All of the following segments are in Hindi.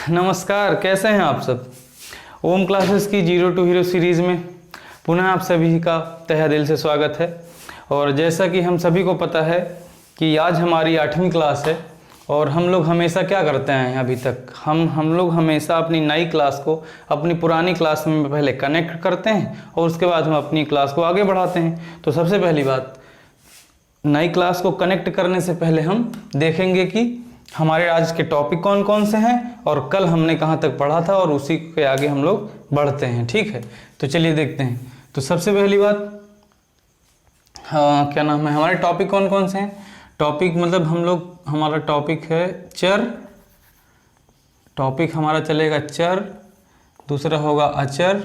नमस्कार, कैसे हैं आप सब। ओम क्लासेस की जीरो टू हीरो सीरीज़ में पुनः आप सभी का तहे दिल से स्वागत है। और जैसा कि हम सभी को पता है कि आज हमारी 8वीं क्लास है और हम लोग हमेशा क्या करते हैं अभी तक हम लोग हमेशा अपनी नई क्लास को अपनी पुरानी क्लास में पहले कनेक्ट करते हैं और उसके बाद हम अपनी क्लास को आगे बढ़ाते हैं। तो सबसे पहली बात, नई क्लास को कनेक्ट करने से पहले हम देखेंगे कि हमारे आज के टॉपिक कौन कौन से हैं और कल हमने कहाँ तक पढ़ा था और उसी के आगे हम लोग बढ़ते हैं। ठीक है, तो चलिए देखते हैं। तो सबसे पहली बात, क्या नाम है, हमारे टॉपिक कौन कौन से हैं। टॉपिक मतलब हमारा टॉपिक है चर। टॉपिक हमारा चलेगा चर, दूसरा होगा अचर,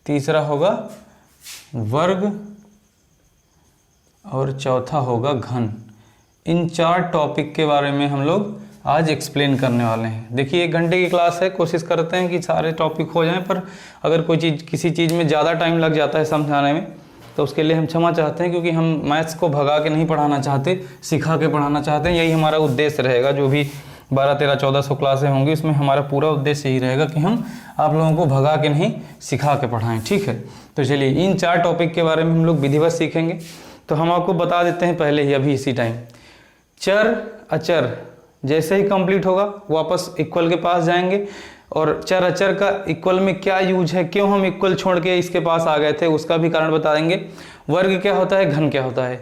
तीसरा होगा वर्ग और चौथा होगा घन। इन 4 टॉपिक के बारे में हम लोग आज एक्सप्लेन करने वाले हैं। देखिए 1 घंटे की क्लास है, कोशिश करते हैं कि सारे टॉपिक हो जाएं, पर अगर कोई चीज़ किसी चीज़ में ज़्यादा टाइम लग जाता है समझाने में तो उसके लिए हम क्षमा चाहते हैं, क्योंकि हम मैथ्स को भगा के नहीं पढ़ाना चाहते, सिखा के पढ़ाना चाहते हैं। यही हमारा उद्देश्य रहेगा। जो भी 12-13-1400 क्लासें होंगी उसमें हमारा पूरा उद्देश्य यही रहेगा कि हम आप लोगों को भगा के नहीं, सिखा के पढ़ाएँ। ठीक है, तो चलिए इन 4 टॉपिक के बारे में हम लोग विधिवत सीखेंगे। तो हम आपको बता देते हैं पहले ही, अभी इसी टाइम। चर अचर जैसे ही कंप्लीट होगा वापस इक्वल के पास जाएंगे, और चर अचर का इक्वल में क्या यूज है, क्यों हम इक्वल छोड़ के इसके पास आ गए थे, उसका भी कारण बता देंगे। वर्ग क्या होता है, घन क्या होता है।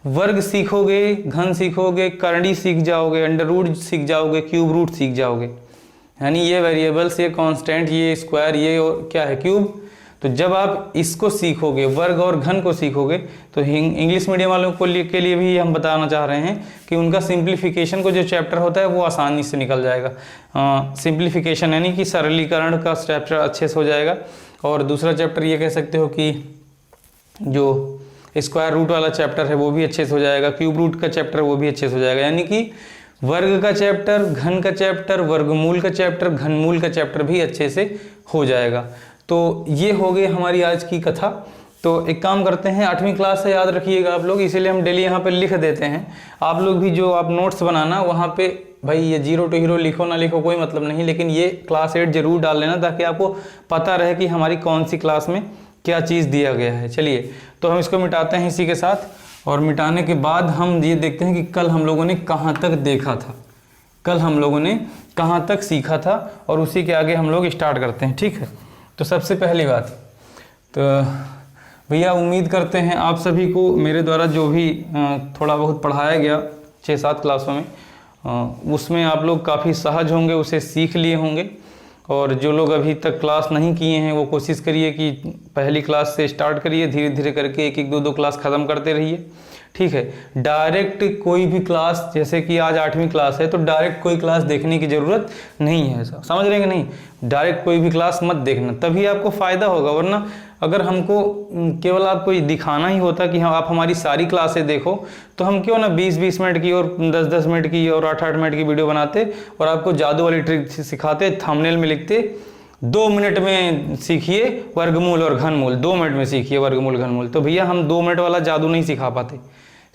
वर्ग सीखोगे, घन सीखोगे, करड़ी सीख जाओगे, अंडर रूट सीख जाओगे, क्यूब रूट सीख जाओगे। यानी ये वेरिएबल्स, ये कांस्टेंट, ये स्क्वायर, ये और क्या है, क्यूब। तो जब आप इसको सीखोगे, वर्ग और घन को सीखोगे, तो इंग्लिश मीडियम वालों के लिए भी हम बताना चाह रहे हैं कि उनका सिंप्लीफिकेशन को जो चैप्टर होता है वो आसानी से निकल जाएगा। सिंप्लीफिकेशन यानी कि सरलीकरण का चैप्टर अच्छे से हो जाएगा। और दूसरा चैप्टर ये कह सकते हो कि जो स्क्वायर रूट वाला चैप्टर है वो भी अच्छे से हो जाएगा, क्यूब रूट का चैप्टर वो भी अच्छे से हो जाएगा। यानी कि वर्ग का चैप्टर, घन का चैप्टर, वर्गमूल का चैप्टर, घनमूल का चैप्टर भी अच्छे से हो जाएगा। तो ये हो गई हमारी आज की कथा। तो एक काम करते हैं, 8वीं क्लास से याद रखिएगा आप लोग, इसीलिए हम डेली यहाँ पे लिख देते हैं। आप लोग भी जो आप नोट्स बनाना वहाँ पे भाई ये जीरो टू हीरो लिखो ना लिखो कोई मतलब नहीं, लेकिन ये क्लास 8 जरूर डाल लेना ताकि आपको पता रहे कि हमारी कौन सी क्लास में क्या चीज़ दिया गया है। चलिए तो हम इसको मिटाते हैं इसी के साथ, और मिटाने के बाद हम ये देखते हैं कि कल हम लोगों ने कहाँ तक देखा था, कल हम लोगों ने कहाँ तक सीखा था, और उसी के आगे हम लोग स्टार्ट करते हैं। ठीक है, तो सबसे पहली बात, तो भैया उम्मीद करते हैं आप सभी को मेरे द्वारा जो भी थोड़ा बहुत पढ़ाया गया 6-7 क्लासों में, उसमें आप लोग काफ़ी सहज होंगे, उसे सीख लिए होंगे। और जो लोग अभी तक क्लास नहीं किए हैं वो कोशिश करिए कि पहली क्लास से स्टार्ट करिए, धीरे धीरे करके 1-1, 2-2 क्लास ख़त्म करते रहिए। ठीक है, डायरेक्ट कोई भी क्लास, जैसे कि आज 8वीं क्लास है तो डायरेक्ट कोई क्लास देखने की ज़रूरत नहीं है, समझ रहे हैं कि नहीं। डायरेक्ट कोई भी क्लास मत देखना, तभी आपको फ़ायदा होगा। वरना अगर हमको केवल आपको ये दिखाना ही होता कि हाँ आप हमारी सारी क्लासें देखो, तो हम क्यों ना 20-20 मिनट की और 10-10 मिनट की और 8-8 मिनट की वीडियो बनाते और आपको जादू वाली ट्रिक सिखाते, थंबनेल में लिखते 2 मिनट में सीखिए वर्गमूल और घनमूल, 2 मिनट में सीखिए वर्गमूल घनमूल। तो भैया हम 2 मिनट वाला जादू नहीं सिखा पाते,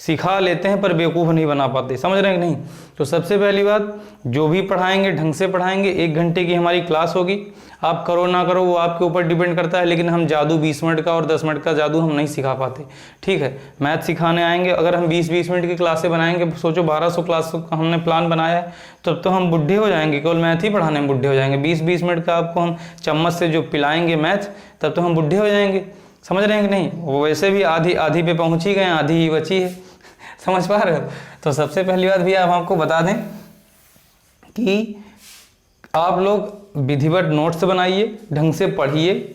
सिखा लेते हैं पर बेवकूफ़ नहीं बना पाते, समझ रहे हैं कि नहीं। तो सबसे पहली बात, जो भी पढ़ाएंगे ढंग से पढ़ाएंगे। 1 घंटे की हमारी क्लास होगी, आप करो ना करो वो आपके ऊपर डिपेंड करता है, लेकिन हम जादू 20 मिनट का और 10 मिनट का जादू हम नहीं सिखा पाते। ठीक है, मैथ सिखाने आएंगे, अगर हम 20-20 मिनट की क्लासें बनाएंगे, सोचो 1200 क्लास का हमने प्लान बनाया है, तब तो हम बुढ़े हो जाएंगे, केवल मैथ ही पढ़ाने में बुढ़े हो जाएंगे। 20-20 मिनट का आपको हम चम्मच से जो पिलाएंगे मैथ, तब तो हम बुढ़े हो जाएंगे, समझ रहे हैं कि नहीं। वो वैसे भी आधी पे पहुँच ही गए, आधी ही बची है, समझ पा रहे हो। तो सबसे पहली बात भी आप आपको बता दें कि आप लोग विधिवत नोट्स बनाइए, ढंग से पढ़िए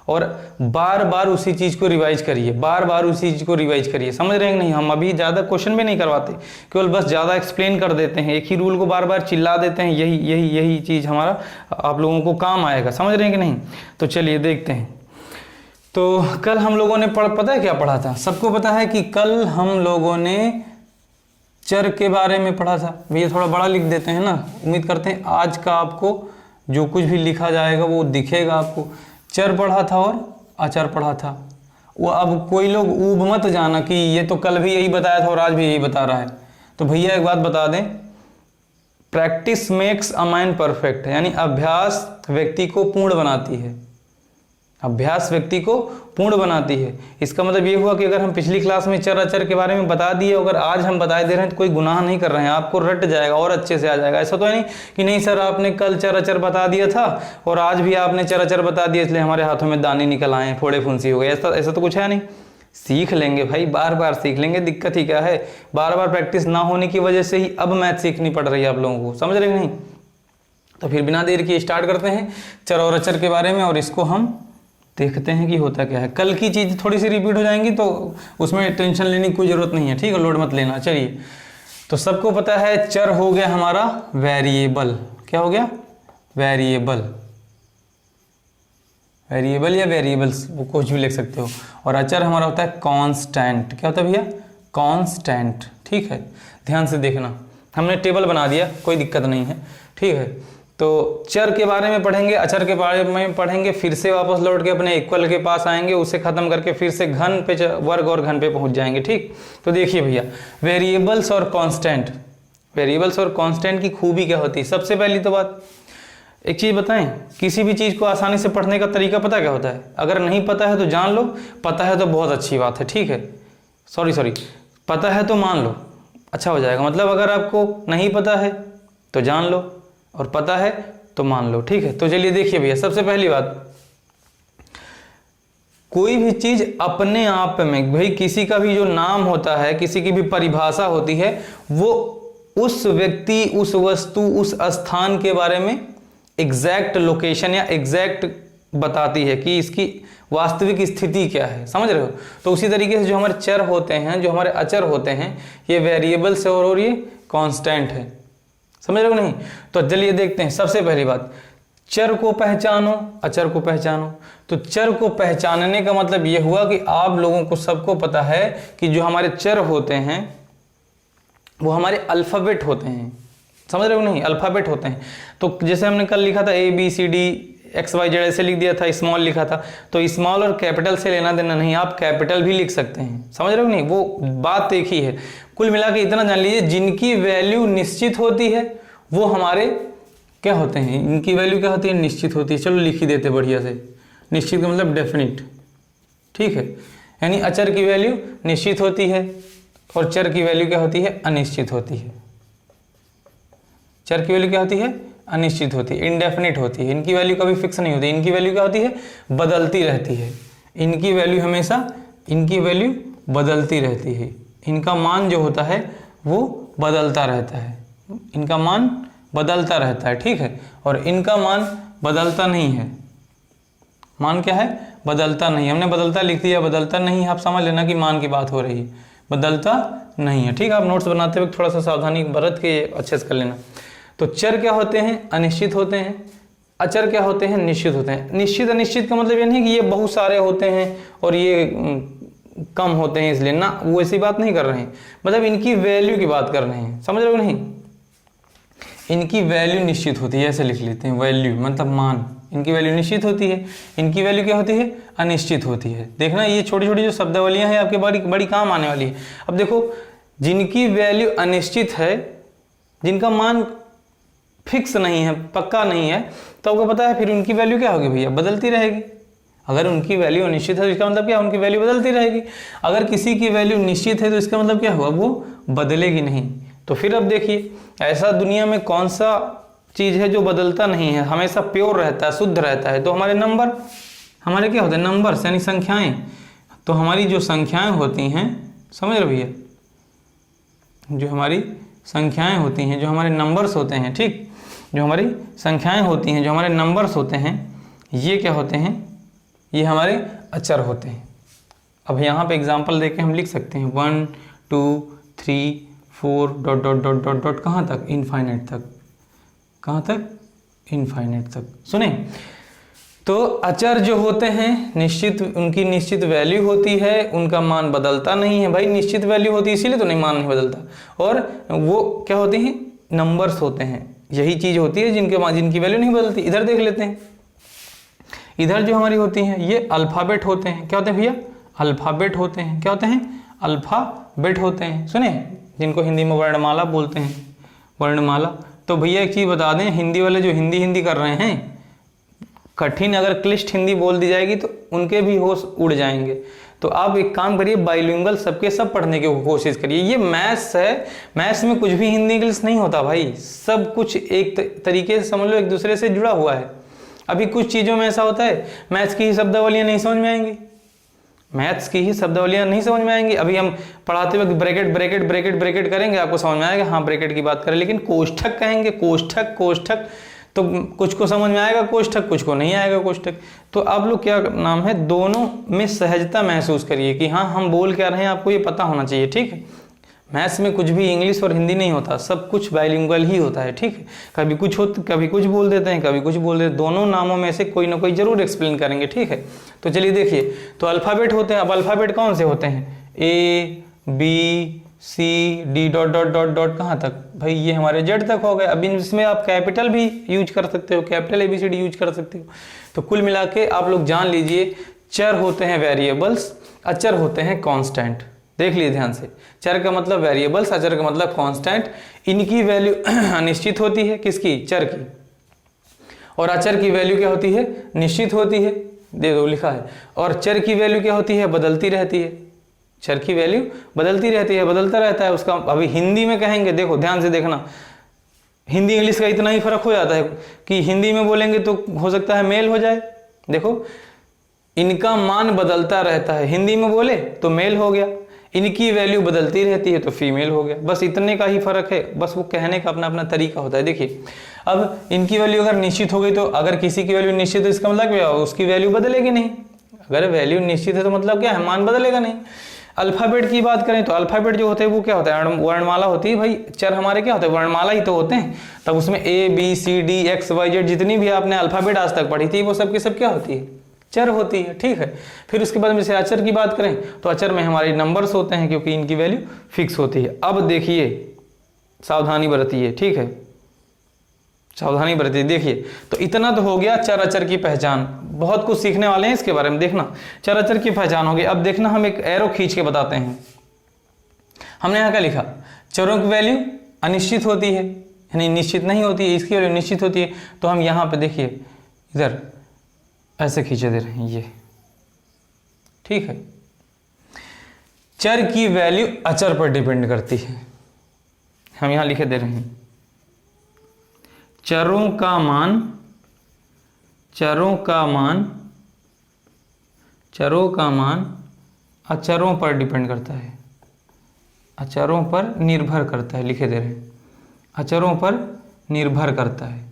और बार बार उसी चीज़ को रिवाइज करिए, बार बार उसी चीज़ को रिवाइज करिए, समझ रहे हैं कि नहीं। हम अभी ज़्यादा क्वेश्चन भी नहीं करवाते, केवल बस ज़्यादा एक्सप्लेन कर देते हैं, एक ही रूल को बार बार चिल्ला देते हैं, यही चीज़ हमारा आप लोगों को काम आएगा, समझ रहे हैं कि नहीं। तो चलिए देखते हैं। तो कल हम लोगों ने पता है क्या पढ़ा था, सबको पता है कि कल हम लोगों ने चर के बारे में पढ़ा था। भैया थोड़ा बड़ा लिख देते हैं ना, उम्मीद करते हैं आज का आपको जो कुछ भी लिखा जाएगा वो दिखेगा आपको। चर पढ़ा था और अचर पढ़ा था। वो अब कोई लोग ऊब मत जाना कि ये तो कल भी यही बताया था और आज भी यही बता रहा है। तो भैया एक बात बता दें practice makes a man perfect, यानी अभ्यास व्यक्ति को पूर्ण बनाती है। अभ्यास व्यक्ति को पूर्ण बनाती है। इसका मतलब ये हुआ कि अगर हम पिछली क्लास में चर अचर के बारे में बता दिए, अगर आज हम बता दे रहे हैं तो कोई गुनाह नहीं कर रहे हैं, आपको रट जाएगा और अच्छे से आ जाएगा। ऐसा तो है नहीं कि नहीं सर आपने कल चर अचर बता दिया था और आज भी आपने चर अचर बता दिया इसलिए हमारे हाथों में दाने निकल आए, फोड़े फुंसी हो गए। ऐसा तो कुछ है नहीं। सीख लेंगे भाई, बार बार सीख लेंगे, दिक्कत ही क्या है। बार बार प्रैक्टिस ना होने की वजह से ही अब मैथ सीखनी पड़ रही है आप लोगों को, समझ रहे नहीं। तो फिर बिना देर किए स्टार्ट करते हैं चर और अचर के बारे में, और इसको हम देखते हैं कि होता क्या है। कल की चीज़ थोड़ी सी रिपीट हो जाएंगी तो उसमें टेंशन लेने की कोई ज़रूरत नहीं है, ठीक है, लोड मत लेना। चलिए, तो सबको पता है चर हो गया हमारा वेरिएबल। क्या हो गया? वेरिएबल। वेरिएबल या वेरिएबल्स, वो कुछ भी लिख सकते हो। और अचर हमारा होता है कांस्टेंट। क्या होता है भैया? कांस्टेंट। ठीक है, ध्यान से देखना, हमने टेबल बना दिया, कोई दिक्कत नहीं है, ठीक है। तो चर के बारे में पढ़ेंगे, अचर के बारे में पढ़ेंगे, फिर से वापस लौट के अपने इक्वल के पास आएंगे, उसे खत्म करके फिर से घन पे, वर्ग और घन पे पहुंच जाएंगे, ठीक। तो देखिए भैया, वेरिएबल्स और कांस्टेंट, वेरिएबल्स और कांस्टेंट की खूबी क्या होती है? सबसे पहली तो बात, एक चीज़ बताएं, किसी भी चीज़ को आसानी से पढ़ने का तरीका पता क्या होता है? अगर नहीं पता है तो जान लो, पता है तो बहुत अच्छी बात है, ठीक है। सॉरी, पता है तो मान लो, अच्छा हो जाएगा। मतलब अगर आपको नहीं पता है तो जान लो, और पता है तो मान लो, ठीक है। तो चलिए देखिए भैया, सबसे पहली बात, कोई भी चीज अपने आप में, भाई किसी का भी जो नाम होता है, किसी की भी परिभाषा होती है, वो उस व्यक्ति, उस वस्तु, उस स्थान के बारे में एग्जैक्ट लोकेशन या एग्जैक्ट बताती है कि इसकी वास्तविक स्थिति क्या है, समझ रहे हो। तो उसी तरीके से जो हमारे चर होते हैं, जो हमारे अचर होते हैं, ये वेरिएबल्स है और ये कांस्टेंट है, समझ रहे हो नहीं। तो चलिए देखते हैं, सबसे पहली बात, चर को पहचानो, अचर को पहचानो। तो चर को पहचानने का मतलब ये हुआ कि आप लोगों को सबको पता है कि जो हमारे चर होते हैं वो हमारे अल्फ़ाबेट होते हैं, समझ रहे हो नहीं, अल्फ़ाबेट होते हैं। तो जैसे हमने कल लिखा था ABCD XYZ ऐसे लिख दिया था, स्मॉल लिखा था, तो स्मॉल और कैपिटल से लेना देना नहीं, आप कैपिटल भी लिख सकते हैं, समझ रहे हो नहीं, वो बात एक ही है। कुल मिला के इतना जान लीजिए, जिनकी वैल्यू निश्चित होती है वो हमारे क्या होते हैं, इनकी वैल्यू क्या होती है? निश्चित होती है। चलो लिख ही देते बढ़िया से, निश्चित का मतलब डेफिनिट, ठीक है। यानी अचर की वैल्यू निश्चित होती है और चर की वैल्यू क्या होती है? अनिश्चित होती है। चर की वैल्यू क्या होती है? अनिश्चित होती है, इनडेफिनिट होती है। इनकी वैल्यू कभी फिक्स नहीं होती, इनकी वैल्यू क्या होती है? बदलती रहती है। इनकी वैल्यू हमेशा, इनकी वैल्यू बदलती रहती है। इनका मान जो होता है वो बदलता रहता है, इनका मान बदलता रहता है, ठीक है। और इनका मान बदलता नहीं है। मान क्या है? बदलता नहीं। हमने बदलता लिख दिया, बदलता नहीं, आप समझ लेना कि मान की बात हो रही है, बदलता नहीं है, ठीक है। आप नोट्स बनाते वक्त थोड़ा सा सावधानी बरत के अच्छे से कर लेना। तो चर क्या होते हैं? अनिश्चित होते हैं। अचर क्या होते हैं? निश्चित होते हैं। निश्चित अनिश्चित का मतलब ये नहीं कि ये बहुत सारे होते हैं और ये कम होते हैं इसलिए ना, वो ऐसी बात नहीं कर रहे हैं, मतलब इनकी वैल्यू की बात कर रहे हैं, समझ रहे हो नहीं। इनकी वैल्यू निश्चित होती है, ऐसे लिख लेते हैं, वैल्यू मतलब मान, इनकी वैल्यू निश्चित होती है, इनकी वैल्यू क्या होती है? अनिश्चित होती है। देखना ये छोटी छोटी जो शब्दावलियां हैं आपके बड़ी बड़ी काम आने वाली है। अब देखो, जिनकी वैल्यू अनिश्चित है, जिनका मान फिक्स नहीं है, पक्का नहीं है, तो आपको पता है फिर उनकी वैल्यू क्या होगी भैया? बदलती रहेगी। अगर उनकी वैल्यू अनिश्चित है तो इसका मतलब क्या? उनकी वैल्यू बदलती रहेगी। अगर किसी की वैल्यू निश्चित है तो इसका मतलब क्या हुआ? वो बदलेगी नहीं। तो फिर अब देखिए, ऐसा दुनिया में कौन सा चीज़ है जो बदलता नहीं है, हमेशा प्योर रहता है, शुद्ध रहता है? तो हमारे नंबर, हमारे क्या होते हैं? नंबर्स यानी संख्याएं। तो हमारी जो संख्याएं होती हैं, समझ रहे भैया, जो हमारी संख्याएं होती हैं, जो हमारे नंबर्स होते हैं, ठीक, जो हमारी संख्याएं होती हैं, जो हमारे नंबर्स होते हैं, ये क्या होते हैं? ये हमारे अचर होते हैं। अब यहाँ पे एग्जांपल देके हम लिख सकते हैं 1 2 3 4 dot dot dot dot dot, कहाँ तक? इनफाइनाइट तक। कहाँ तक? इनफाइनाइट तक। सुने, तो अचर जो होते हैं निश्चित, उनकी निश्चित वैल्यू होती है, उनका मान बदलता नहीं है। भाई निश्चित वैल्यू होती है इसीलिए तो नहीं, मान नहीं बदलता। और वो क्या होते हैं? नंबर्स होते हैं। यही चीज़ होती है जिनकी वैल्यू नहीं बदलती। इधर देख लेते हैं, इधर जो हमारी होती हैं ये अल्फ़ाबेट होते हैं। क्या होते हैं भैया? अल्फ़ाबेट होते हैं। क्या होते हैं? अल्फ़ाबेट होते हैं। सुने, जिनको हिंदी में वर्णमाला बोलते हैं, वर्णमाला। तो भैया एक चीज़ बता दें, हिंदी वाले जो हिंदी कर रहे हैं, कठिन अगर क्लिष्ट हिंदी बोल दी जाएगी तो उनके भी होश उड़ जाएंगे। तो आप एक काम करिए, बाइलिंगुअल सबके सब पढ़ने की कोशिश करिए। ये मैथ्स है, मैथ्स में कुछ भी हिंदी इंग्लिश नहीं होता भाई, सब कुछ एक तरीके से समझ लो एक दूसरे से जुड़ा हुआ है। अभी कुछ चीज़ों में ऐसा होता है मैथ्स की ही शब्दावलियाँ नहीं समझ में आएंगी, मैथ्स की ही शब्दावलियाँ नहीं समझ में आएंगी। अभी हम पढ़ाते वक्त ब्रैकेट ब्रैकेट ब्रैकेट ब्रैकेट करेंगे, आपको समझ में आएगा हाँ ब्रैकेट की बात करें, लेकिन कोष्ठक कहेंगे, कोष्ठक कोष्ठक, तो कुछ को समझ में आएगा कोष्ठक, कुछ को नहीं आएगा कोष्ठक। तो आप लोग क्या नाम है, दोनों में सहजता महसूस करिए कि हाँ हम बोल क्या रहे हैं, आपको ये पता होना चाहिए, ठीक है। मैथ्स में कुछ भी इंग्लिश और हिंदी नहीं होता, सब कुछ बाइलिंगुअल ही होता है, ठीक है। कभी कुछ बोल देते हैं, कभी कुछ बोल देते हैं, दोनों नामों में से कोई ना कोई जरूर एक्सप्लेन करेंगे, ठीक है। तो चलिए देखिए, तो अल्फ़ाबेट होते हैं। अब अल्फ़ाबेट कौन से होते हैं, A B C D dot dot dot dot कहाँ तक, भाई ये हमारे जेड तक हो गए। अब इसमें आप कैपिटल भी यूज कर सकते हो, कैपिटल ABCD यूज कर सकते हो। तो कुल मिला के आप लोग जान लीजिए, चर होते हैं वेरिएबल्स, अचर होते हैं कांस्टेंट। देख लीजिए ध्यान से, चर का मतलब वेरिएबल्स, अचर का मतलब कांस्टेंट। इनकी वैल्यू अनिश्चित होती है, किसकी, चर की, और अचर की वैल्यू क्या होती है, निश्चित होती है, दे दो लिखा है। और चर की वैल्यू क्या होती है, बदलती रहती है, चर की वैल्यू बदलती रहती है, बदलता रहता है उसका। अभी हिंदी में कहेंगे, देखो ध्यान से देखना, हिंदी इंग्लिश का इतना ही फर्क हो जाता है कि हिंदी में बोलेंगे तो हो सकता है मेल हो जाए, देखो इनका मान बदलता रहता है, हिंदी में बोले तो मेल हो गया, इनकी वैल्यू बदलती रहती है तो फीमेल हो गया, बस इतने का ही फर्क है, बस वो कहने का अपना अपना तरीका होता है। देखिए अब इनकी वैल्यू अगर निश्चित हो गई, तो अगर किसी की वैल्यू निश्चित है इसका मतलब क्या, उसकी वैल्यू बदलेगी नहीं। अगर वैल्यू निश्चित है तो मतलब क्या है, मान बदलेगा नहीं। अल्फ़ाबेट की बात करें तो अल्फ़ाबेट जो होते हैं वो क्या होता है, वर्णमाला होती है भाई। चर हमारे क्या होते हैं, वर्णमाला ही तो होते हैं। तब उसमें ABCD XYZ जितनी भी आपने अल्फ़ाबेट आज तक पढ़ी थी वो सब की सब क्या होती है, चर होती है, ठीक है। फिर उसके बाद में से अचर की बात करें तो अचर में हमारे नंबर्स होते हैं, क्योंकि इनकी वैल्यू फिक्स होती है। अब देखिए, सावधानी बरतिए, ठीक है, सावधानी बरतिए। देखिए तो इतना तो हो गया चर अचर की पहचान, बहुत कुछ सीखने वाले हैं इसके बारे में, देखना चर अचर की पहचान हो गई। अब देखना हम एक एरो खींच के बताते हैं। हमने यहाँ क्या लिखा, चरों की वैल्यू अनिश्चित होती है, यानी निश्चित नहीं होती है, इसकी वैल्यू निश्चित होती है। तो हम यहाँ पे देखिए इधर ऐसे खींचे दे रहे हैं ये, ठीक है। चर की वैल्यू अचर पर डिपेंड करती है, हम यहाँ लिखे दे रहे हैं, चरों का मान अचरों पर डिपेंड करता है, अचरों पर निर्भर करता है, लिखे दे रहे हैं, अचरों पर निर्भर करता है।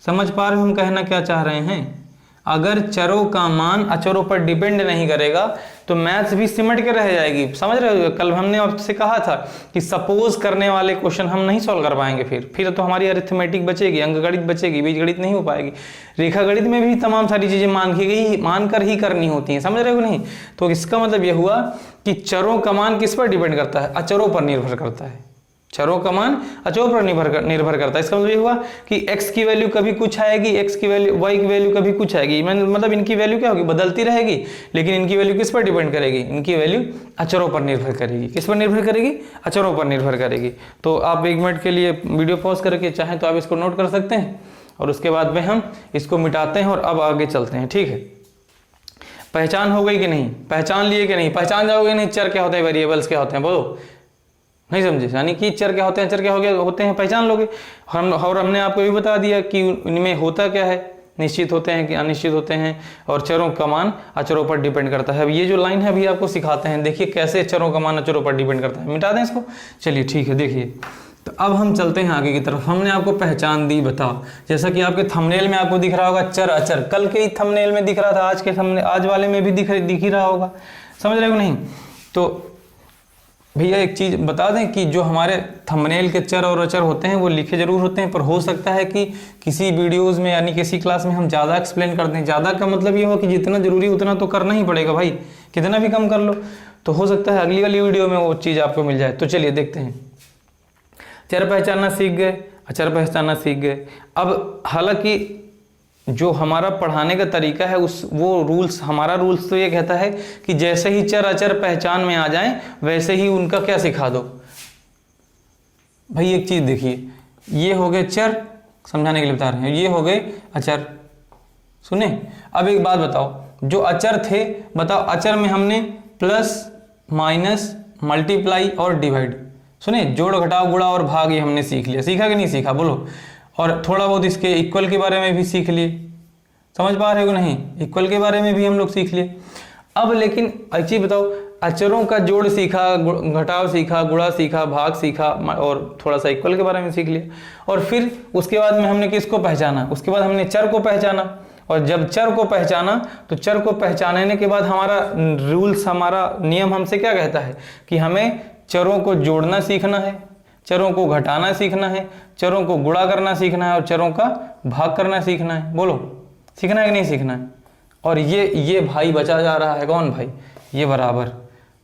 समझ पा रहे हो हम कहना क्या चाह रहे हैं। अगर चरों का मान अचरों पर डिपेंड नहीं करेगा तो मैथ्स भी सिमट के रह जाएगी, समझ रहे हो। कल हमने आपसे कहा था कि सपोज करने वाले क्वेश्चन हम नहीं सॉल्व कर पाएंगे, फिर तो हमारी अरिथमेटिक बचेगी, अंकगणित बचेगी, बीजगणित नहीं हो पाएगी। रेखा गणित में भी तमाम सारी चीजें मानकर ही करनी होती हैं, समझ रहे हो नहीं। तो इसका मतलब यह हुआ कि चरों का मान किस पर डिपेंड करता है, अचरों पर निर्भर करता है। चरों का मान अचरों पर निर्भर करता है। इसका मतलब ये हुआ कि x की वैल्यू कभी कुछ आएगी, x की वैल्यू, y की वैल्यू कभी कुछ आएगी, मतलब इनकी वैल्यू क्या होगी, बदलती रहेगी, लेकिन इनकी वैल्यू किस पर डिपेंड करेगी, इनकी वैल्यू अचरों पर निर्भर करेगी। किस पर निर्भर करेगी, अचरों पर निर्भर करेगी। तो आप 1 मिनट के लिए वीडियो पॉज करके चाहें तो आप इसको नोट कर सकते हैं, और उसके बाद में हम इसको मिटाते हैं और अब आगे चलते हैं, ठीक है। पहचान हो गई कि नहीं, पहचान लिए कि नहीं, पहचान जाओगे नहीं चर क्या होते हैं, वेरिएबल्स क्या होते हैं, बोलो नहीं समझे, यानी कि चर क्या होते हैं, चर क्या होते हैं पहचान लोगे। और हमने आपको भी बता दिया कि इनमें होता क्या है, निश्चित होते हैं कि अनिश्चित होते हैं, और चरों का मान अचरों पर डिपेंड करता है। अब ये जो लाइन है अभी आपको सिखाते हैं, देखिए कैसे चरों का मान अचरों पर डिपेंड करता है। मिटा दें इसको, चलिए ठीक है। देखिए तो अब हम चलते हैं आगे की तरफ। हमने आपको पहचान दी, बताओ, जैसा कि आपके थंबनेल में आपको दिख रहा होगा चर अचर, कल के ही थंबनेल में दिख रहा था, आज वाले में भी दिख ही रहा होगा, समझ रहे हो नहीं। तो भैया एक चीज़ बता दें कि जो हमारे थंबनेल के चर और अचर होते हैं वो लिखे जरूर होते हैं, पर हो सकता है कि किसी वीडियोस में यानी किसी क्लास में हम ज़्यादा एक्सप्लेन कर दें। ज़्यादा का मतलब ये हो कि जितना जरूरी उतना तो करना ही पड़ेगा भाई, कितना भी कम कर लो तो हो सकता है अगली वाली वीडियो में वो चीज़ आपको मिल जाए। तो चलिए देखते हैं। चर पहचानना सीख गए, अचर पहचानना सीख गए। अब हालांकि जो हमारा पढ़ाने का तरीका है हमारा रूल्स तो ये कहता है कि जैसे ही चर अचर पहचान में आ जाएं वैसे ही उनका क्या सिखा दो। भाई एक चीज देखिए, ये हो गए चर, समझाने के लिए बता रहे हैं, ये हो गए अचर। सुने, अब एक बात बताओ, जो अचर थे, बताओ अचर में हमने प्लस माइनस मल्टीप्लाई और डिवाइड, सुने, जोड़ घटाव गुणा और भाग, ये हमने सीख लिया, सीखा कि नहीं सीखा बोलो। और थोड़ा बहुत इसके इक्वल के बारे में भी सीख लिए, समझ पा रहे हो नहीं, इक्वल के बारे में भी हम लोग सीख लिए। अब लेकिन एक चीज बताओ, अचरों का जोड़ सीखा, घटाव सीखा, गुणा सीखा, भाग सीखा और थोड़ा सा इक्वल के बारे में सीख लिया, और फिर उसके बाद में हमने किसको पहचाना, उसके बाद हमने चर को पहचाना। और जब चर को पहचाना तो चर को पहचानने के बाद हमारा रूल्स, हमारा नियम हमसे क्या कहता है कि हमें चरों को जोड़ना सीखना है, चरों को घटाना सीखना है, चरों को गुणा करना सीखना है और चरों का भाग करना सीखना है। बोलो, सीखना है कि नहीं सीखना है। और ये भाई बचा जा रहा है, कौन भाई, ये बराबर।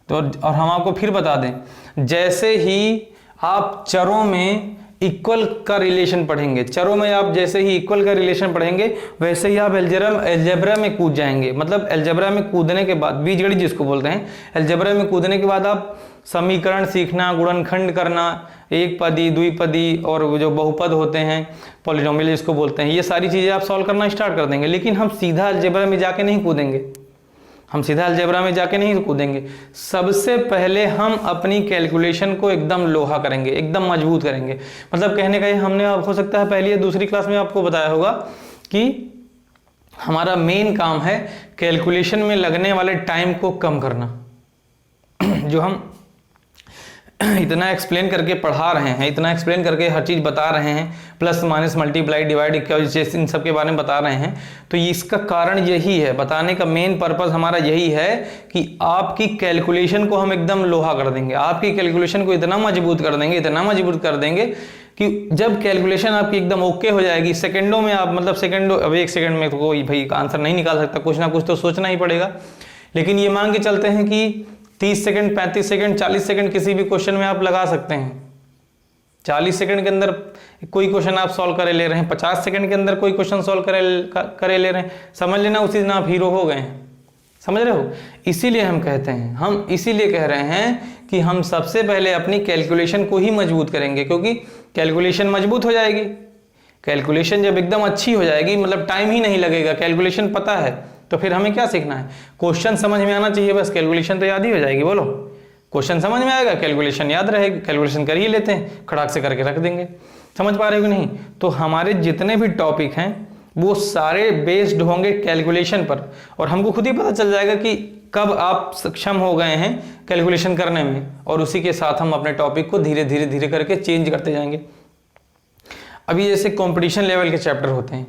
तो और हम आपको फिर बता दें, जैसे ही आप चरों में इक्वल का रिलेशन पढ़ेंगे, चरों में आप जैसे ही इक्वल का रिलेशन पढ़ेंगे वैसे ही आप अलजेब्रा में कूद जाएंगे। मतलब अलजेब्रा में कूदने के बाद, बीजगणित जिसको बोलते हैं, अलजेब्रा में कूदने के बाद आप समीकरण सीखना, गुणनखंड करना, एक पदी, द्विपदी और जो बहुपद होते हैं, पॉलिनोमियल जिसको बोलते हैं, ये सारी चीजें आप सॉल्व करना स्टार्ट कर देंगे। लेकिन हम सीधा अलजेब्रा में जाके नहीं कूदेंगे, हम सीधा अलजेब्रा में जाके नहीं कूदेंगे। सबसे पहले हम अपनी कैलकुलेशन को एकदम लोहा करेंगे, एकदम मजबूत करेंगे। मतलब कहने का ये, हमने हो सकता है पहली या दूसरी क्लास में आपको बताया होगा कि हमारा मेन काम है कैलकुलेशन में लगने वाले टाइम को कम करना। जो हम इतना एक्सप्लेन करके पढ़ा रहे हैं, इतना एक्सप्लेन करके हर चीज़ बता रहे हैं, plus minus multiply divide in सब के बारे में बता रहे हैं, तो इसका कारण यही है, बताने का मेन पर्पस हमारा यही है कि आपकी कैलकुलेशन को हम एकदम लोहा कर देंगे, आपकी कैलकुलेशन को इतना मजबूत कर देंगे, इतना मजबूत कर देंगे कि जब कैलकुलेशन आपकी एकदम ओके हो जाएगी, सेकंडों में आप, मतलब सेकंडों, अब एक सेकंड में तो कोई भाई आंसर नहीं निकाल सकता, कुछ ना कुछ तो सोचना ही पड़ेगा। लेकिन ये मान के चलते हैं कि 30 सेकंड, 35 सेकंड, 40 सेकंड किसी भी क्वेश्चन में आप लगा सकते हैं। 40 सेकंड के अंदर कोई क्वेश्चन आप सॉल्व करे ले रहे हैं, 50 सेकंड के अंदर कोई क्वेश्चन सॉल्व करे ले रहे हैं, समझ लेना उसी दिन आप हीरो हो गए हैं। समझ रहे हो, इसीलिए हम कहते हैं, हम इसीलिए कह रहे हैं कि हम सबसे पहले अपनी कैलकुलेशन को ही मजबूत करेंगे, क्योंकि कैलकुलेशन मजबूत हो जाएगी, कैलकुलेशन जब एकदम अच्छी हो जाएगी, मतलब टाइम ही नहीं लगेगा, कैलकुलेशन पता है, तो फिर हमें क्या सीखना है, क्वेश्चन समझ में आना चाहिए, बस कैलकुलेशन तो याद ही हो जाएगी। बोलो, क्वेश्चन समझ में आएगा, कैलकुलेशन याद रहेगी, कैलकुलेशन कर ही लेते हैं, खड़ाक से करके रख देंगे। समझ पा रहे हो कि नहीं। तो हमारे जितने भी टॉपिक हैं वो सारे बेस्ड होंगे कैलकुलेशन पर, और हमको खुद ही पता चल जाएगा कि कब आप सक्षम हो गए हैं कैलकुलेशन करने में, और उसी के साथ हम अपने टॉपिक को धीरे धीरे धीरे करके चेंज करते जाएंगे। अभी जैसे कंपटीशन लेवल के चैप्टर होते हैं,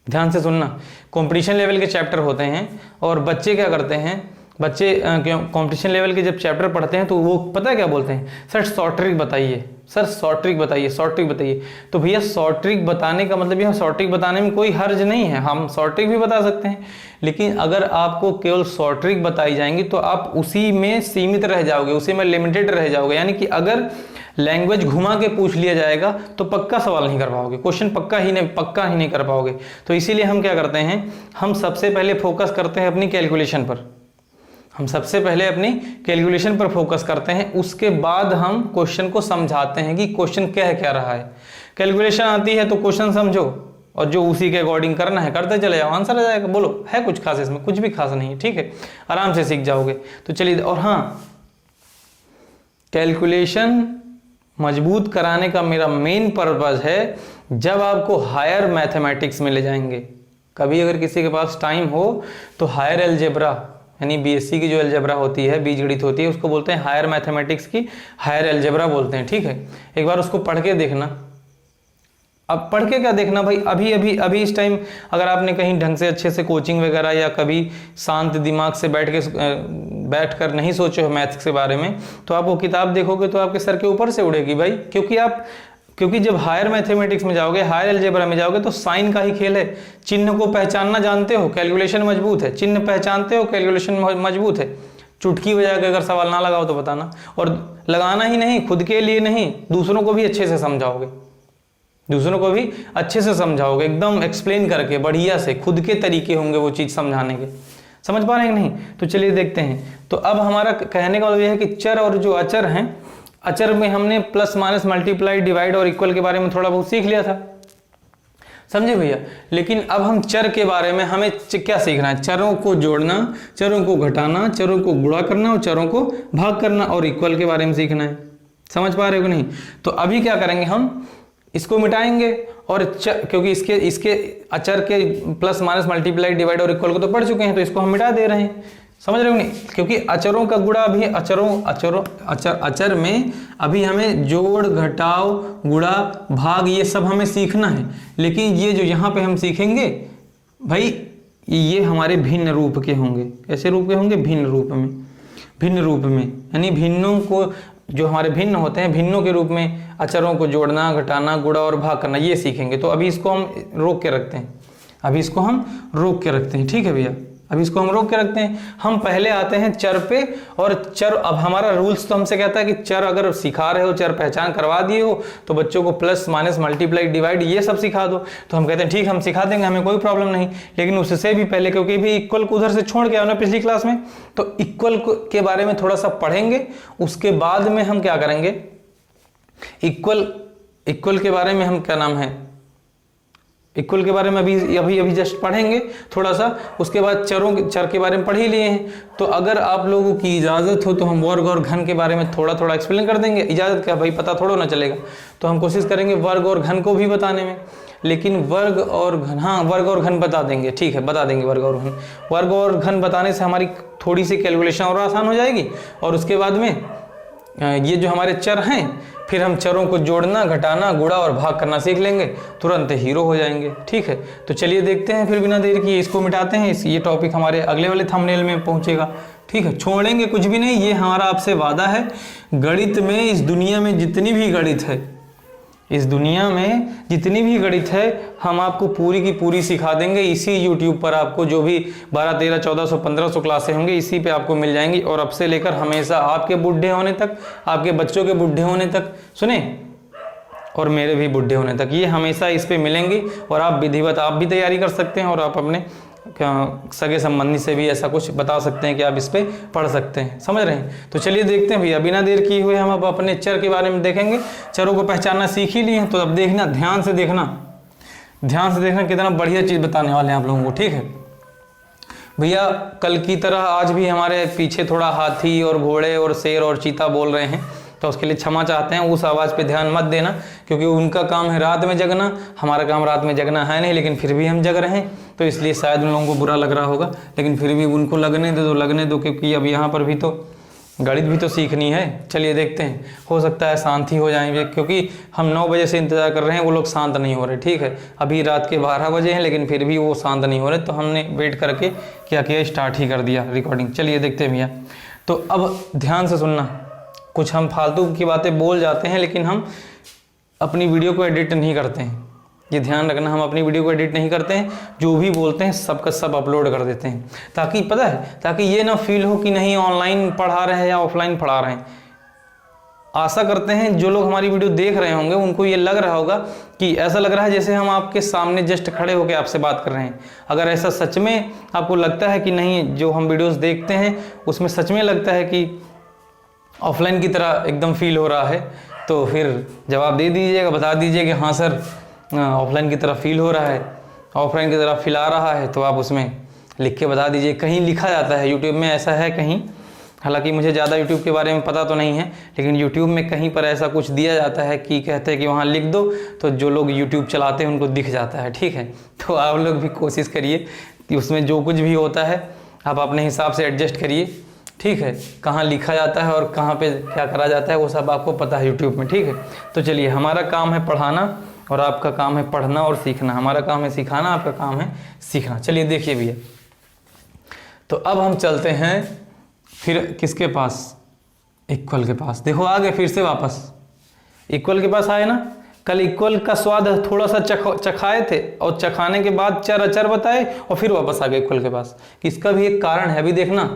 ध्यान से सुनना, कंपटीशन लेवल के चैप्टर होते हैं, और बच्चे क्या करते हैं, बच्चे कंपटीशन लेवल के जब चैप्टर पढ़ते हैं तो वो पता है क्या बोलते हैं, सर शॉर्ट ट्रिक बताइए, सर शॉर्ट ट्रिक बताइए, शॉर्ट ट्रिक बताइए। तो भैया शॉर्ट ट्रिक बताने का मतलब, यह शॉर्ट ट्रिक बताने में कोई हर्ज नहीं है, हम शॉर्ट ट्रिक भी बता सकते हैं, लेकिन अगर आपको केवल शॉर्ट ट्रिक बताई जाएंगी तो आप उसी में सीमित रह जाओगे, उसी में लिमिटेड रह जाओगे। यानी कि अगर लैंग्वेज घुमा के पूछ लिया जाएगा तो पक्का सवाल नहीं कर पाओगे, क्वेश्चन पक्का ही नहीं कर पाओगे। तो इसीलिए हम क्या करते हैं, हम सबसे पहले फोकस करते हैं अपनी कैलकुलेशन पर, हम सबसे पहले अपनी कैलकुलेशन पर फोकस करते हैं, उसके बाद हम क्वेश्चन को समझाते हैं कि क्वेश्चन कह क्या रहा है। कैलकुलेशन आती है तो क्वेश्चन समझो, और जो उसी के अकॉर्डिंग करना है करते चले जाओ, आंसर आ जाएगा। बोलो, है कुछ खास इसमें? कुछ भी खास नहीं है, ठीक है, आराम से सीख जाओगे। तो चलिए, और हाँ, कैलकुलेशन मजबूत कराने का मेरा मेन पर्पस है, जब आपको हायर मैथमेटिक्स में ले जाएंगे, कभी अगर किसी के पास टाइम हो तो हायर अलजेब्रा, यानी बीएससी की जो अलजेब्रा होती है, बीजगणित होती है, उसको बोलते हैं हायर मैथमेटिक्स की हायर अलजेब्रा बोलते हैं, ठीक है। एक बार उसको पढ़ के देखना। अब पढ़ के क्या देखना भाई, अभी इस टाइम अगर आपने कहीं ढंग से अच्छे से कोचिंग वगैरह या कभी शांत दिमाग से बैठ कर नहीं सोचे हो मैथ्स के बारे में, तो आप वो किताब देखोगे तो आपके सर के ऊपर से उड़ेगी भाई, क्योंकि जब हायर मैथमेटिक्स में जाओगे, हायर अलजेब्रा में जाओगे तो साइन का ही खेल है। चिन्ह को पहचानना जानते हो, कैलकुलेशन मजबूत है, चिन्ह पहचानते हो, कैलकुलेशन मजबूत है। चुटकी बजा के अगर सवाल ना लगाओ तो बताना, और लगाना ही नहीं, खुद के लिए नहीं, दूसरों को भी अच्छे से समझाओगे, दूसरों को भी अच्छे से समझाओगे, एकदम एक्सप्लेन करके बढ़िया से, खुद के तरीके होंगे वो चीज़ समझाने के। समझ पा रहे हैं कि नहीं। तो चलिए देखते हैं। तो अब हमारा कहने का मतलब यह है कि चर और जो अचर हैं, अचर में हमने प्लस माइनस मल्टीप्लाई डिवाइड और इक्वल के बारे में थोड़ा बहुत सीख लिया था, समझे भैया। लेकिन अब हम चर के बारे में हमें क्या सीखना है, चरों को जोड़ना, चरों को घटाना, चरों को गुणा करना और चरों को भाग करना और इक्वल के बारे में सीखना है। समझ पा रहे हो कि नहीं? तो अभी क्या करेंगे, हम इसको मिटाएंगे और क्योंकि इसके अचर के प्लस माइनस मल्टीप्लाई डिवाइड और इक्वल को तो पढ़ चुके हैं, तो इसको हम मिटा दे रहे हैं। समझ रहे हो नहीं? क्योंकि अचरों का गुणा भी अचर में अभी हमें जोड़, घटाव, गुणा, भाग ये सब हमें सीखना है। लेकिन ये जो यहाँ पे हम सीखेंगे भाई, ये हमारे भिन्न रूप के होंगे। कैसे रूप के होंगे? भिन्न रूप में। भिन्न रूप में यानी भिन्नों को, जो हमारे भिन्न होते हैं, भिन्नों के रूप में अचरों को जोड़ना, घटाना, गुणा और भाग करना, ये सीखेंगे। तो अभी इसको हम रोक के रखते हैं, अभी इसको हम रोक के रखते हैं, ठीक है भैया। अभी इसको हम रोक के रखते हैं। हम पहले आते हैं चर पे। और चर, अब हमारा रूल्स तो हमसे कहता है कि चर अगर सिखा रहे हो, चर पहचान करवा दिए हो, तो बच्चों को प्लस माइनस मल्टीप्लाई डिवाइड ये सब सिखा दो। तो हम कहते हैं ठीक, हम सिखा देंगे, हमें कोई प्रॉब्लम नहीं। लेकिन उससे भी पहले, क्योंकि भी इक्वल को उधर से छोड़ के आओ ना पिछली क्लास में, तो इक्वल के बारे में थोड़ा सा पढ़ेंगे। उसके बाद में हम क्या करेंगे, इक्वल के बारे में हम क्या नाम है, इक्वल के बारे में अभी जस्ट पढ़ेंगे थोड़ा सा। उसके बाद चर के बारे में पढ़ ही लिए हैं। तो अगर आप लोगों की इजाज़त हो तो हम वर्ग और घन के बारे में थोड़ा थोड़ा एक्सप्लेन कर देंगे। इजाज़त क्या भाई, पता थोड़ा ना चलेगा, तो हम कोशिश करेंगे वर्ग और घन को भी बताने में। लेकिन वर्ग और घन, हाँ वर्ग और घन बता देंगे, ठीक है बता देंगे वर्ग और घन। वर्ग और घन बताने से हमारी थोड़ी सी कैलकुलेशन और आसान हो जाएगी। और उसके बाद में ये जो हमारे चर हैं, फिर हम चरों को जोड़ना, घटाना, गुणा और भाग करना सीख लेंगे, तुरंत हीरो हो जाएंगे, ठीक है। तो चलिए देखते हैं फिर बिना देर किए इसको मिटाते हैं। ये टॉपिक हमारे अगले वाले थंबनेल में पहुंचेगा, ठीक है। छोड़ेंगे कुछ भी नहीं, ये हमारा आपसे वादा है। गणित में, इस दुनिया में जितनी भी गणित है, इस दुनिया में जितनी भी गणित है, हम आपको पूरी की पूरी सिखा देंगे। इसी YouTube पर आपको जो भी 12, 13, 1400, 1500 क्लासें होंगी, इसी पे आपको मिल जाएंगी। और अब से लेकर हमेशा आपके बूढ़े होने तक, आपके बच्चों के बूढ़े होने तक, सुने, और मेरे भी बूढ़े होने तक, ये हमेशा इस पे मिलेंगी। और आप विधिवत आप भी तैयारी कर सकते हैं, और आप अपने सगे संबंधी से भी ऐसा कुछ बता सकते हैं कि आप इस पे पढ़ सकते हैं। समझ रहे हैं? तो चलिए देखते हैं भैया, बिना देर किए हुए हम अब अपने चर के बारे में देखेंगे। चरों को पहचानना सीख ही लिए हैं, तो अब देखना, ध्यान से देखना कितना बढ़िया चीज़ बताने वाले हैं आप लोगों को, ठीक है भैया। कल की तरह आज भी हमारे पीछे थोड़ा हाथी और घोड़े और शेर और चीता बोल रहे हैं, तो उसके लिए क्षमा चाहते हैं। उस आवाज़ पे ध्यान मत देना, क्योंकि उनका काम है रात में जगना, हमारा काम रात में जगना है नहीं। लेकिन फिर भी हम जग रहे हैं, तो इसलिए शायद उन लोगों को बुरा लग रहा होगा। लेकिन फिर भी उनको लगने दो, क्योंकि अब यहाँ पर भी तो गणित भी तो सीखनी है। चलिए देखते हैं, हो सकता है शांति हो जाएंगे, क्योंकि हम 9 बजे से इंतज़ार कर रहे हैं, वो लोग शांत नहीं हो रहे, ठीक है। अभी रात के 12 बजे हैं, लेकिन फिर भी वो शांत नहीं हो रहे, तो हमने वेट करके क्या किया, स्टार्ट ही कर दिया रिकॉर्डिंग। चलिए देखते हैं भैया। तो अब ध्यान से सुनना, कुछ हम फालतू की बातें बोल जाते हैं, लेकिन हम अपनी वीडियो को एडिट नहीं करते हैं। ये ध्यान रखना, हम अपनी वीडियो को एडिट नहीं करते हैं, जो भी बोलते हैं सबका सब अपलोड कर देते हैं, ताकि पता है, ताकि ये ना फील हो कि नहीं ऑनलाइन पढ़ा रहे हैं या ऑफलाइन पढ़ा रहे हैं। आशा करते हैं जो लोग हमारी वीडियो देख रहे होंगे उनको ये लग रहा होगा कि ऐसा लग रहा है जैसे हम आपके सामने जस्ट खड़े होकर आपसे बात कर रहे हैं। अगर ऐसा सच में आपको लगता है कि नहीं, जो हम वीडियोज़ देखते हैं उसमें सच में लगता है कि ऑफलाइन की तरह एकदम फील हो रहा है, तो फिर जवाब दे दीजिएगा, बता दीजिए कि हाँ सर ऑफलाइन की तरह फील हो रहा है, ऑफलाइन की तरह फील आ रहा है, तो आप उसमें लिख के बता दीजिए। कहीं लिखा जाता है यूट्यूब में, ऐसा है कहीं, हालांकि मुझे ज़्यादा यूट्यूब के बारे में पता तो नहीं है, लेकिन यूट्यूब में कहीं पर ऐसा कुछ दिया जाता है कि कहते हैं कि वहाँ लिख दो, तो जो लोग यूट्यूब चलाते हैं उनको दिख जाता है, ठीक है। तो आप लोग भी कोशिश करिए कि उसमें जो कुछ भी होता है आप अपने हिसाब से एडजस्ट करिए, ठीक है। कहाँ लिखा जाता है और कहाँ पे क्या करा जाता है वो सब आपको पता है यूट्यूब में, ठीक है। तो चलिए, हमारा काम है पढ़ाना और आपका काम है पढ़ना और सीखना। हमारा काम है सिखाना, आपका काम है सीखना। चलिए देखिए भैया, तो अब हम चलते हैं फिर किसके पास, इक्वल के पास। देखो आ गए फिर से वापस, इक्वल के पास आए ना। कल इक्वल का स्वाद थोड़ा सा चखाए थे, और चखाने के बाद चर अचर बताए और फिर वापस आ गए इक्वल के पास। इसका भी एक कारण है, अभी देखना।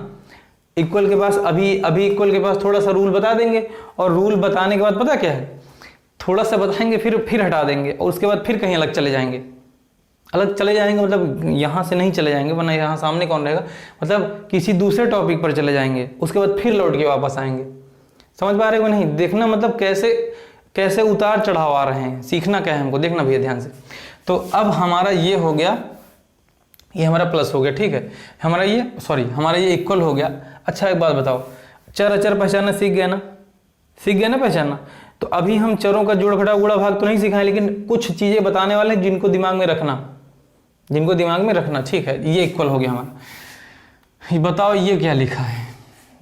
इक्वल के पास अभी इक्वल के पास थोड़ा सा रूल बता देंगे, और रूल बताने के बाद पता क्या है, थोड़ा सा बताएंगे फिर हटा देंगे, और उसके बाद फिर कहीं अलग चले जाएंगे। मतलब यहाँ से नहीं चले जाएंगे, वरना यहाँ सामने कौन रहेगा, मतलब किसी दूसरे टॉपिक पर चले जाएंगे, उसके बाद फिर लौट के वापस आएंगे। समझ पा रहे हो नहीं? देखना मतलब कैसे कैसे उतार चढ़ाव आ रहे हैं, सीखना क्या है हमको, देखना भैया ध्यान से। तो अब हमारा ये हो गया, ये हमारा प्लस हो गया, ठीक है, हमारा ये इक्वल हो गया। अच्छा एक बात बताओ, चर अचर पहचानना सीख गया ना, सीख गया ना पहचानना। तो अभी हम चरों का जोड़ घटा गुणा भाग तो नहीं सीखा है, लेकिन कुछ चीजें बताने वाले हैं जिनको दिमाग में रखना, ठीक है। ये इक्वल हो गया हमारा। ये बताओ ये क्या लिखा है,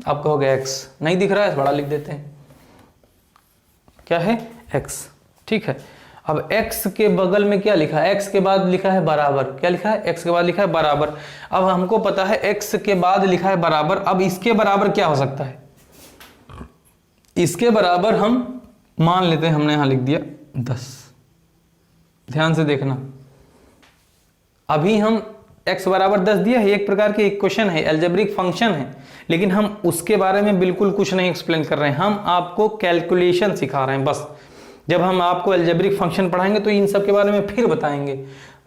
आप कहोगे एक्स, नहीं दिख रहा है, बड़ा लिख देते हैं, क्या है एक्स, ठीक है। अब x के बगल में क्या लिखा है, x के बाद लिखा है बराबर, क्या लिखा है, x के बाद लिखा है बराबर। अब हमको पता है x के बाद लिखा है बराबर, अब इसके बराबर क्या हो सकता है, इसके बराबर हम मान लेते हैं, हमने यहां लिख दिया 10। ध्यान से देखना, अभी हम x बराबर 10 दिया है, एक प्रकार की इक्वेशन है, अलजेब्रिक फंक्शन है, लेकिन हम उसके बारे में बिल्कुल कुछ नहीं एक्सप्लेन कर रहे हैं, हम आपको कैलकुलेशन सिखा रहे हैं बस। जब हम आपको अलजेब्रिक फंक्शन पढ़ाएंगे तो इन सब के बारे में फिर बताएंगे,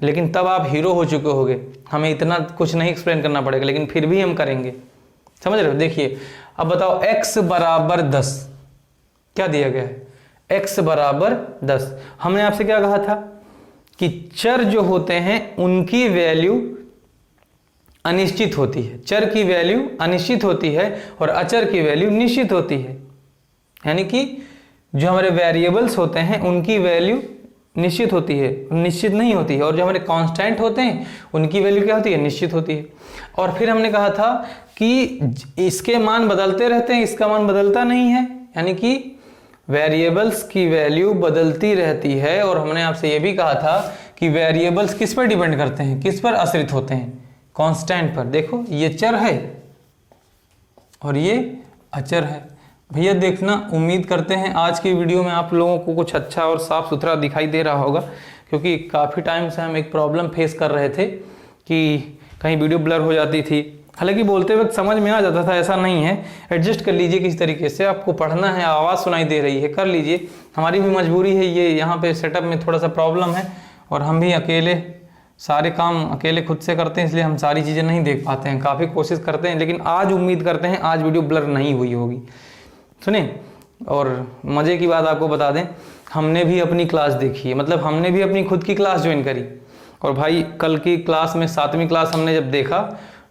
लेकिन तब आप हीरो हो चुके होगे, हमें इतना कुछ नहीं एक्सप्लेन करना पड़ेगा, लेकिन फिर भी हम करेंगे, समझ रहे हो। देखिए अब बताओ x बराबर 10 क्या दिया गया है, x बराबर 10। हमने आपसे क्या कहा था कि चर जो होते हैं उनकी वैल्यू अनिश्चित होती है, चर की वैल्यू अनिश्चित होती है और अचर की वैल्यू निश्चित होती है। यानी कि जो हमारे वेरिएबल्स होते हैं उनकी वैल्यू निश्चित होती है, निश्चित नहीं होती है, और जो हमारे कांस्टेंट होते हैं उनकी वैल्यू क्या होती है, निश्चित होती है। और फिर हमने कहा था कि इसके मान बदलते रहते हैं, इसका मान बदलता नहीं है, यानी कि वेरिएबल्स की वैल्यू बदलती रहती है। और हमने आपसे ये भी कहा था कि वेरिएबल्स किस पर डिपेंड करते हैं, किस पर आश्रित होते हैं, कांस्टेंट पर। देखो ये चर है और ये अचर है। भैया देखना, उम्मीद करते हैं आज की वीडियो में आप लोगों को कुछ अच्छा और साफ सुथरा दिखाई दे रहा होगा, क्योंकि काफ़ी टाइम से हम एक प्रॉब्लम फेस कर रहे थे कि कहीं वीडियो ब्लर हो जाती थी। हालांकि बोलते वक्त समझ में आ जाता था, ऐसा नहीं है, एडजस्ट कर लीजिए किसी तरीके से। आपको पढ़ना है, आवाज़ सुनाई दे रही है, कर लीजिए, हमारी भी मजबूरी है, ये यहाँ पे सेटअप में थोड़ा सा प्रॉब्लम है और हम भी अकेले सारे काम अकेले खुद से करते हैं, इसलिए हम सारी चीज़ें नहीं देख पाते हैं, काफ़ी कोशिश करते हैं। लेकिन आज उम्मीद करते हैं आज वीडियो ब्लर नहीं हुई होगी। सुने, और मज़े की बात आपको बता दें, हमने भी अपनी क्लास देखी है, मतलब हमने भी अपनी खुद की क्लास ज्वाइन करी। और भाई कल की क्लास में 7वीं क्लास हमने जब देखा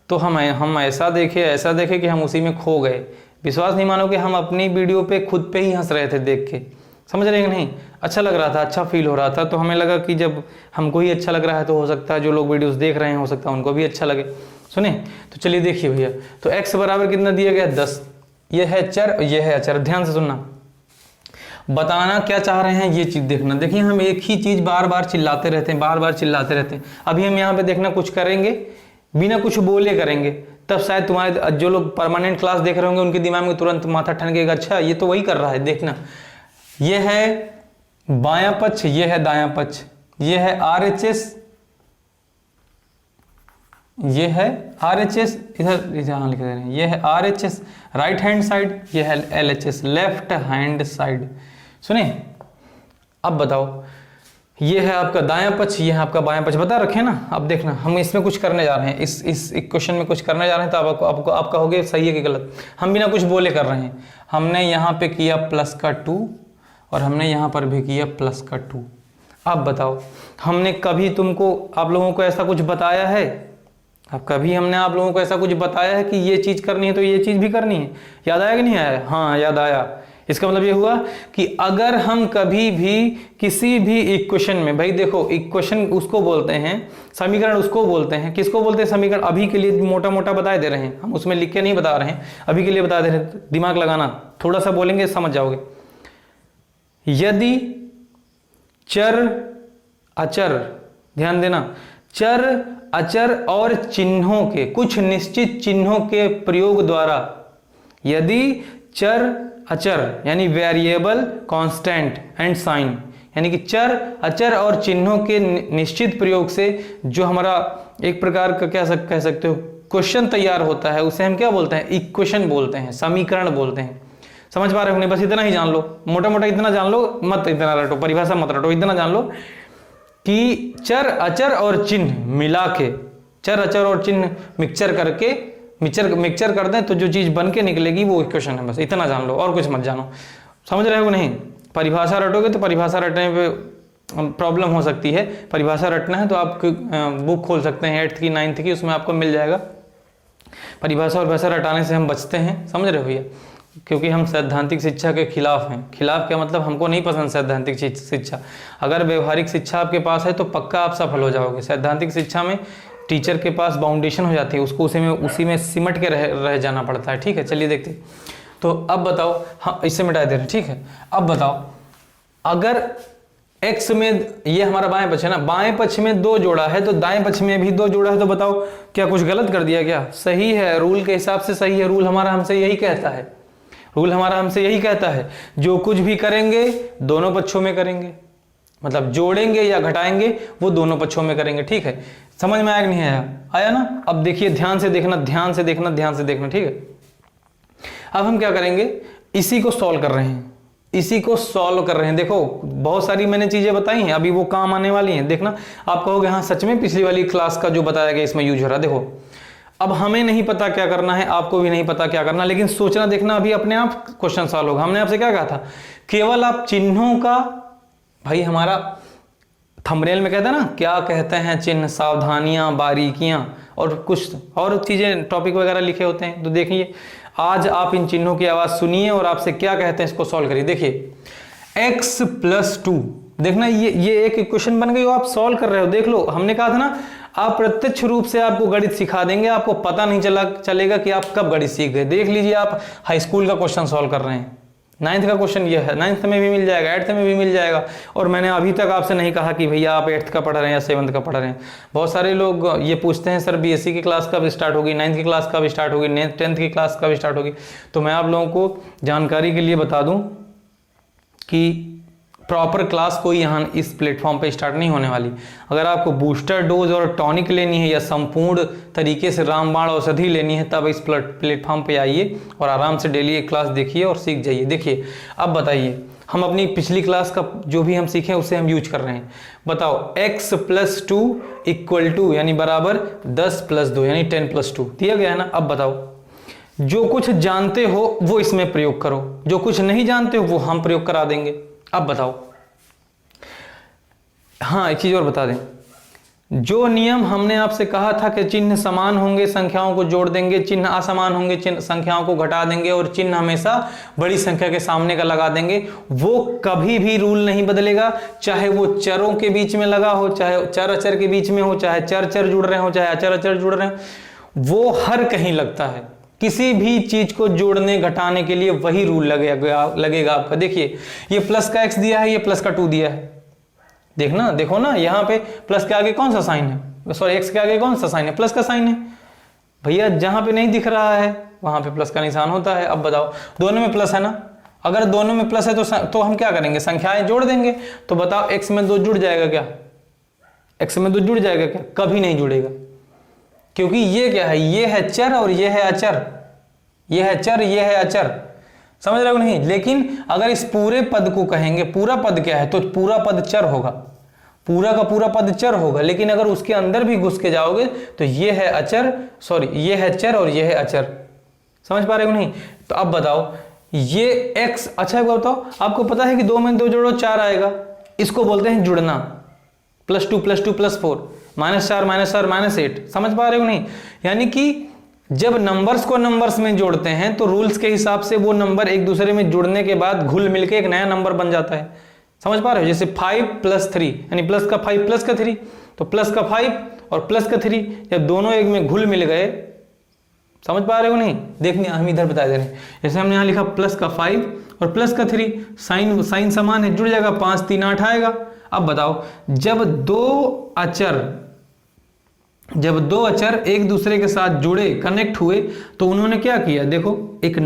तो हम ऐसा देखे कि हम उसी में खो गए। विश्वास नहीं मानोगे, हम अपनी वीडियो पे खुद पे ही हंस रहे थे देख के, समझ रहे हैं कि नहीं। अच्छा लग रहा था, अच्छा फील हो रहा था, तो हमें लगा कि जब हमको ही अच्छा लग रहा है तो हो सकता है जो लोग वीडियोस देख रहे हैं हो सकता है उनको भी अच्छा लगे। सुने, तो चलिए देखिए भैया, तो x बराबर कितना दिया गया, 10। ये है चर, ये है अचर। ध्यान से सुनना, बताना क्या चाह रहे हैं ये चीज देखना। देखिए हम एक ही चीज बार बार चिल्लाते रहते हैं, अभी हम यहाँ पे देखना कुछ करेंगे, बिना कुछ बोले करेंगे, तब शायद तुम्हारे जो लोग परमानेंट क्लास देख रहे होंगे उनके दिमाग में तुरंत माथा ठनकेगा, अच्छा ये तो वही कर रहा है। देखना, ये है बायां पक्ष, ये है दायां पक्ष, ये है RHS, ये है RHS, इधर यहाँ लिख दे रहे हैं, ये है RHS राइट हैंड साइड, ये है LHS लेफ्ट हैंड साइड। सुने, अब बताओ, ये है आपका दायां पक्ष, ये है आपका बायां पक्ष, बता रखे ना। अब देखना, हम इसमें कुछ करने जा रहे हैं, इस इक्वेशन में कुछ करने जा रहे हैं, तो आप कहोगे सही है कि गलत। हम बिना कुछ बोले कर रहे हैं, हमने यहाँ पे किया प्लस का 2 और हमने यहाँ पर भी किया प्लस का 2। अब बताओ, हमने कभी तुमको आप लोगों को ऐसा कुछ बताया है, अब कभी हमने आप लोगों को ऐसा कुछ बताया है कि ये चीज़ करनी है तो ये चीज़ भी करनी है? याद आया कि नहीं आया? हाँ याद आया। इसका मतलब ये हुआ कि अगर हम कभी भी किसी भी इक्वेशन में, भाई देखो इक्वेशन उसको बोलते हैं, समीकरण उसको बोलते हैं, किसको बोलते हैं समीकरण, अभी के लिए मोटा मोटा बता दे रहे हैं, हम उसमें लिख के नहीं बता रहे हैं, अभी के लिए बता दे रहे हैं, दिमाग लगाना, थोड़ा सा बोलेंगे समझ जाओगे। यदि चर अचर, ध्यान देना, चर अचर और चिन्हों के, कुछ निश्चित चिन्हों के प्रयोग द्वारा, यदि चर अचर यानी वेरिएबल, कांस्टेंट एंड साइन, यानी कि चर अचर और चिन्हों के निश्चित प्रयोग से जो हमारा एक प्रकार का क्या कह सकते हो क्वेश्चन तैयार होता है, उसे हम क्या बोलते हैं, इक्वेशन बोलते हैं, समीकरण बोलते हैं। समझ पा रहे हो नहीं? बस इतना ही जान लो, मोटा मोटा इतना जान लो, मत इतना रटो, परिभाषा मत रटो, इतना जान लो कि चर अचर और चिन्ह मिला के, चर अचर और चिन्ह मिक्सचर करके मिक्सचर कर दें तो जो चीज़ बन के निकलेगी वो इक्वेशन है, बस इतना जान लो और कुछ मत जानो। समझ रहे हो नहीं? परिभाषा रटोगे तो परिभाषा रटने पे प्रॉब्लम हो सकती है। परिभाषा रटना है तो आप बुक खोल सकते हैं 8th की 9th की, उसमें आपको मिल जाएगा। परिभाषा और भाषा रटाने से हम बचते हैं, समझ रहे हो भैया, क्योंकि हम सैद्धांतिक शिक्षा के खिलाफ हैं। खिलाफ क्या मतलब, हमको नहीं पसंद सैद्धांतिक शिक्षा। अगर व्यवहारिक शिक्षा आपके पास है तो पक्का आप सफल हो जाओगे। सैद्धांतिक शिक्षा में टीचर के पास बाउंडेशन हो जाती है, उसको उसी में सिमट के रह जाना पड़ता है। ठीक है, चलिए देखते। तो अब बताओ, हाँ इससे मिटा दे रहे हैं, ठीक है। अब बताओ, अगर x में, ये हमारा बाएं पक्ष है ना, बाएं पक्ष में 2 जोड़ा है तो दाएं पक्ष में भी 2 जोड़ा है, तो बताओ क्या कुछ गलत कर दिया क्या? सही है, रूल के हिसाब से सही है। रूल हमारा हमसे यही कहता है, रूल हमारा हमसे यही कहता है, जो कुछ भी करेंगे दोनों पक्षों में करेंगे, मतलब जोड़ेंगे या घटाएंगे वो दोनों पक्षों में करेंगे। ठीक है, समझ में आया कि नहीं आया? आया ना? अब देखिए, ध्यान से देखना, ध्यान से देखना, ध्यान से देखना, ठीक है। अब हम क्या करेंगे, इसी को सॉल्व कर रहे हैं, इसी को सॉल्व कर रहे हैं। देखो बहुत सारी मैंने चीजें बताई हैं, अभी वो काम आने वाली हैं। देखना, आप कहोगे हाँ सच में पिछली वाली क्लास का जो बताया गया इसमें यूज हो रहा है। देखो अब हमें नहीं पता क्या करना है, आपको भी नहीं पता क्या करना, लेकिन सोचना देखना अभी अपने आप क्वेश्चन सॉल्व होगा। हमने आपसे क्या कहा था, केवल आप चिन्हों का, भाई हमारा थंबनेल में कहता है ना क्या कहते हैं चिन्ह, सावधानियां, बारीकियां और कुछ और चीजें टॉपिक वगैरह लिखे होते हैं। तो देखिए आज आप इन चिन्हों की आवाज सुनिए और आपसे क्या कहते हैं इसको सॉल्व करिए। देखिए x+2, देखना ये एक इक्वेशन बन गई, आप सॉल्व कर रहे हो। देख लो, हमने कहा था ना आप प्रत्यक्ष रूप से आपको गणित सिखा देंगे, आपको पता नहीं चलेगा कि आप कब गणित सीख गए। देख लीजिए, आप हाई स्कूल का क्वेश्चन सॉल्व कर रहे हैं, 9th का क्वेश्चन ये है, 9th में भी मिल जाएगा, 8th में भी मिल जाएगा। और मैंने अभी तक आपसे नहीं कहा कि भैया आप 8th का पढ़ रहे हैं या 7th का पढ़ रहे हैं। बहुत सारे लोग ये पूछते हैं सर बीएससी की क्लास कब स्टार्ट होगी, 9th की क्लास कब स्टार्ट होगी, 10th की क्लास कब स्टार्ट होगी। तो मैं आप लोगों को जानकारी के लिए बता दूं कि प्रॉपर क्लास कोई यहाँ इस प्लेटफॉर्म पे स्टार्ट नहीं होने वाली। अगर आपको बूस्टर डोज और टॉनिक लेनी है या संपूर्ण तरीके से रामबाण औषधि लेनी है, तब इस प्लेटफॉर्म पे आइए और आराम से डेली एक क्लास देखिए और सीख जाइए। देखिए अब बताइए, हम अपनी पिछली क्लास का जो भी हम सीखे उसे हम यूज कर रहे हैं। बताओ x+2 = यानी बराबर 10+2 यानी 10+2 दिया गया है ना। अब बताओ, जो कुछ जानते हो वो इसमें प्रयोग करो, जो कुछ नहीं जानते हो वो हम प्रयोग करा देंगे। अब बताओ, हाँ एक चीज और बता दें, जो नियम हमने आपसे कहा था कि चिन्ह समान होंगे संख्याओं को जोड़ देंगे, चिन्ह असमान होंगे चिन्ह संख्याओं को घटा देंगे, और चिन्ह हमेशा बड़ी संख्या के सामने का लगा देंगे, वो कभी भी रूल नहीं बदलेगा। चाहे वो चरों के बीच में लगा हो, चाहे चर अचर के बीच में हो, चाहे चर चर जुड़ रहे हो, चाहे अचर अचर जुड़ रहे हो, वो हर कहीं लगता है। किसी भी चीज को जोड़ने घटाने के लिए वही रूल लगेगा आपका। देखिए ये प्लस का x दिया है, ये प्लस का 2 दिया है। देखना, देखो ना, यहाँ पे प्लस के आगे कौन सा साइन है, सॉरी एक्स के आगे कौन सा साइन है, प्लस का साइन है। भैया जहां पे नहीं दिख रहा है वहां पे प्लस का निशान होता है। अब बताओ, दोनों में प्लस है ना, अगर दोनों में प्लस है तो हम क्या करेंगे, संख्याएं जोड़ देंगे। तो बताओ x में 2 जुड़ जाएगा क्या, x में 2 जुड़ जाएगा क्या? कभी नहीं जुड़ेगा, क्योंकि ये क्या है, ये है चर और ये है अचर, ये है चर, ये है अचर। समझ रहे हो नहीं? लेकिन अगर इस पूरे पद को कहेंगे, पूरा पद क्या है, तो पूरा पद चर होगा, पूरा का पूरा पद चर होगा। लेकिन अगर उसके अंदर भी घुस के जाओगे तो ये है अचर, सॉरी ये है चर और ये है अचर। समझ पा रहे हो नहीं? तो अब बताओ, ये x, अच्छा बताओ, आपको पता है कि 2 में 2 जोड़ो 4 आएगा, इसको बोलते हैं जुड़ना। +2 +2 +4 -4 -8। समझ पा रहे हो नहीं? यानी कि जब नंबर्स को नंबर्स में जोड़ते हैं तो रूल्स के हिसाब से वो नंबर एक दूसरे में जुड़ने के बाद घुल मिलके एक नया नंबर बन जाता है। समझ पा रहे हो? जैसे 5 + 3 यानी प्लस का 5 प्लस का 3, तो प्लस का 5 और प्लस का 3 जब दोनों एक में घुल मिल गए, समझ पा रहे हो नहीं? देखिए हम इधर बता दे रहे हैं, जैसे हमने यहाँ लिखा प्लस का 5 और प्लस का 3, साइन समान है, जुड़ जाएगा, 5 3 8 आएगा। अब बताओ, जब दो अचर एक दूसरे के साथ जुड़े, कनेक्ट हुए, तो उन्होंने क्या किया, देखो एक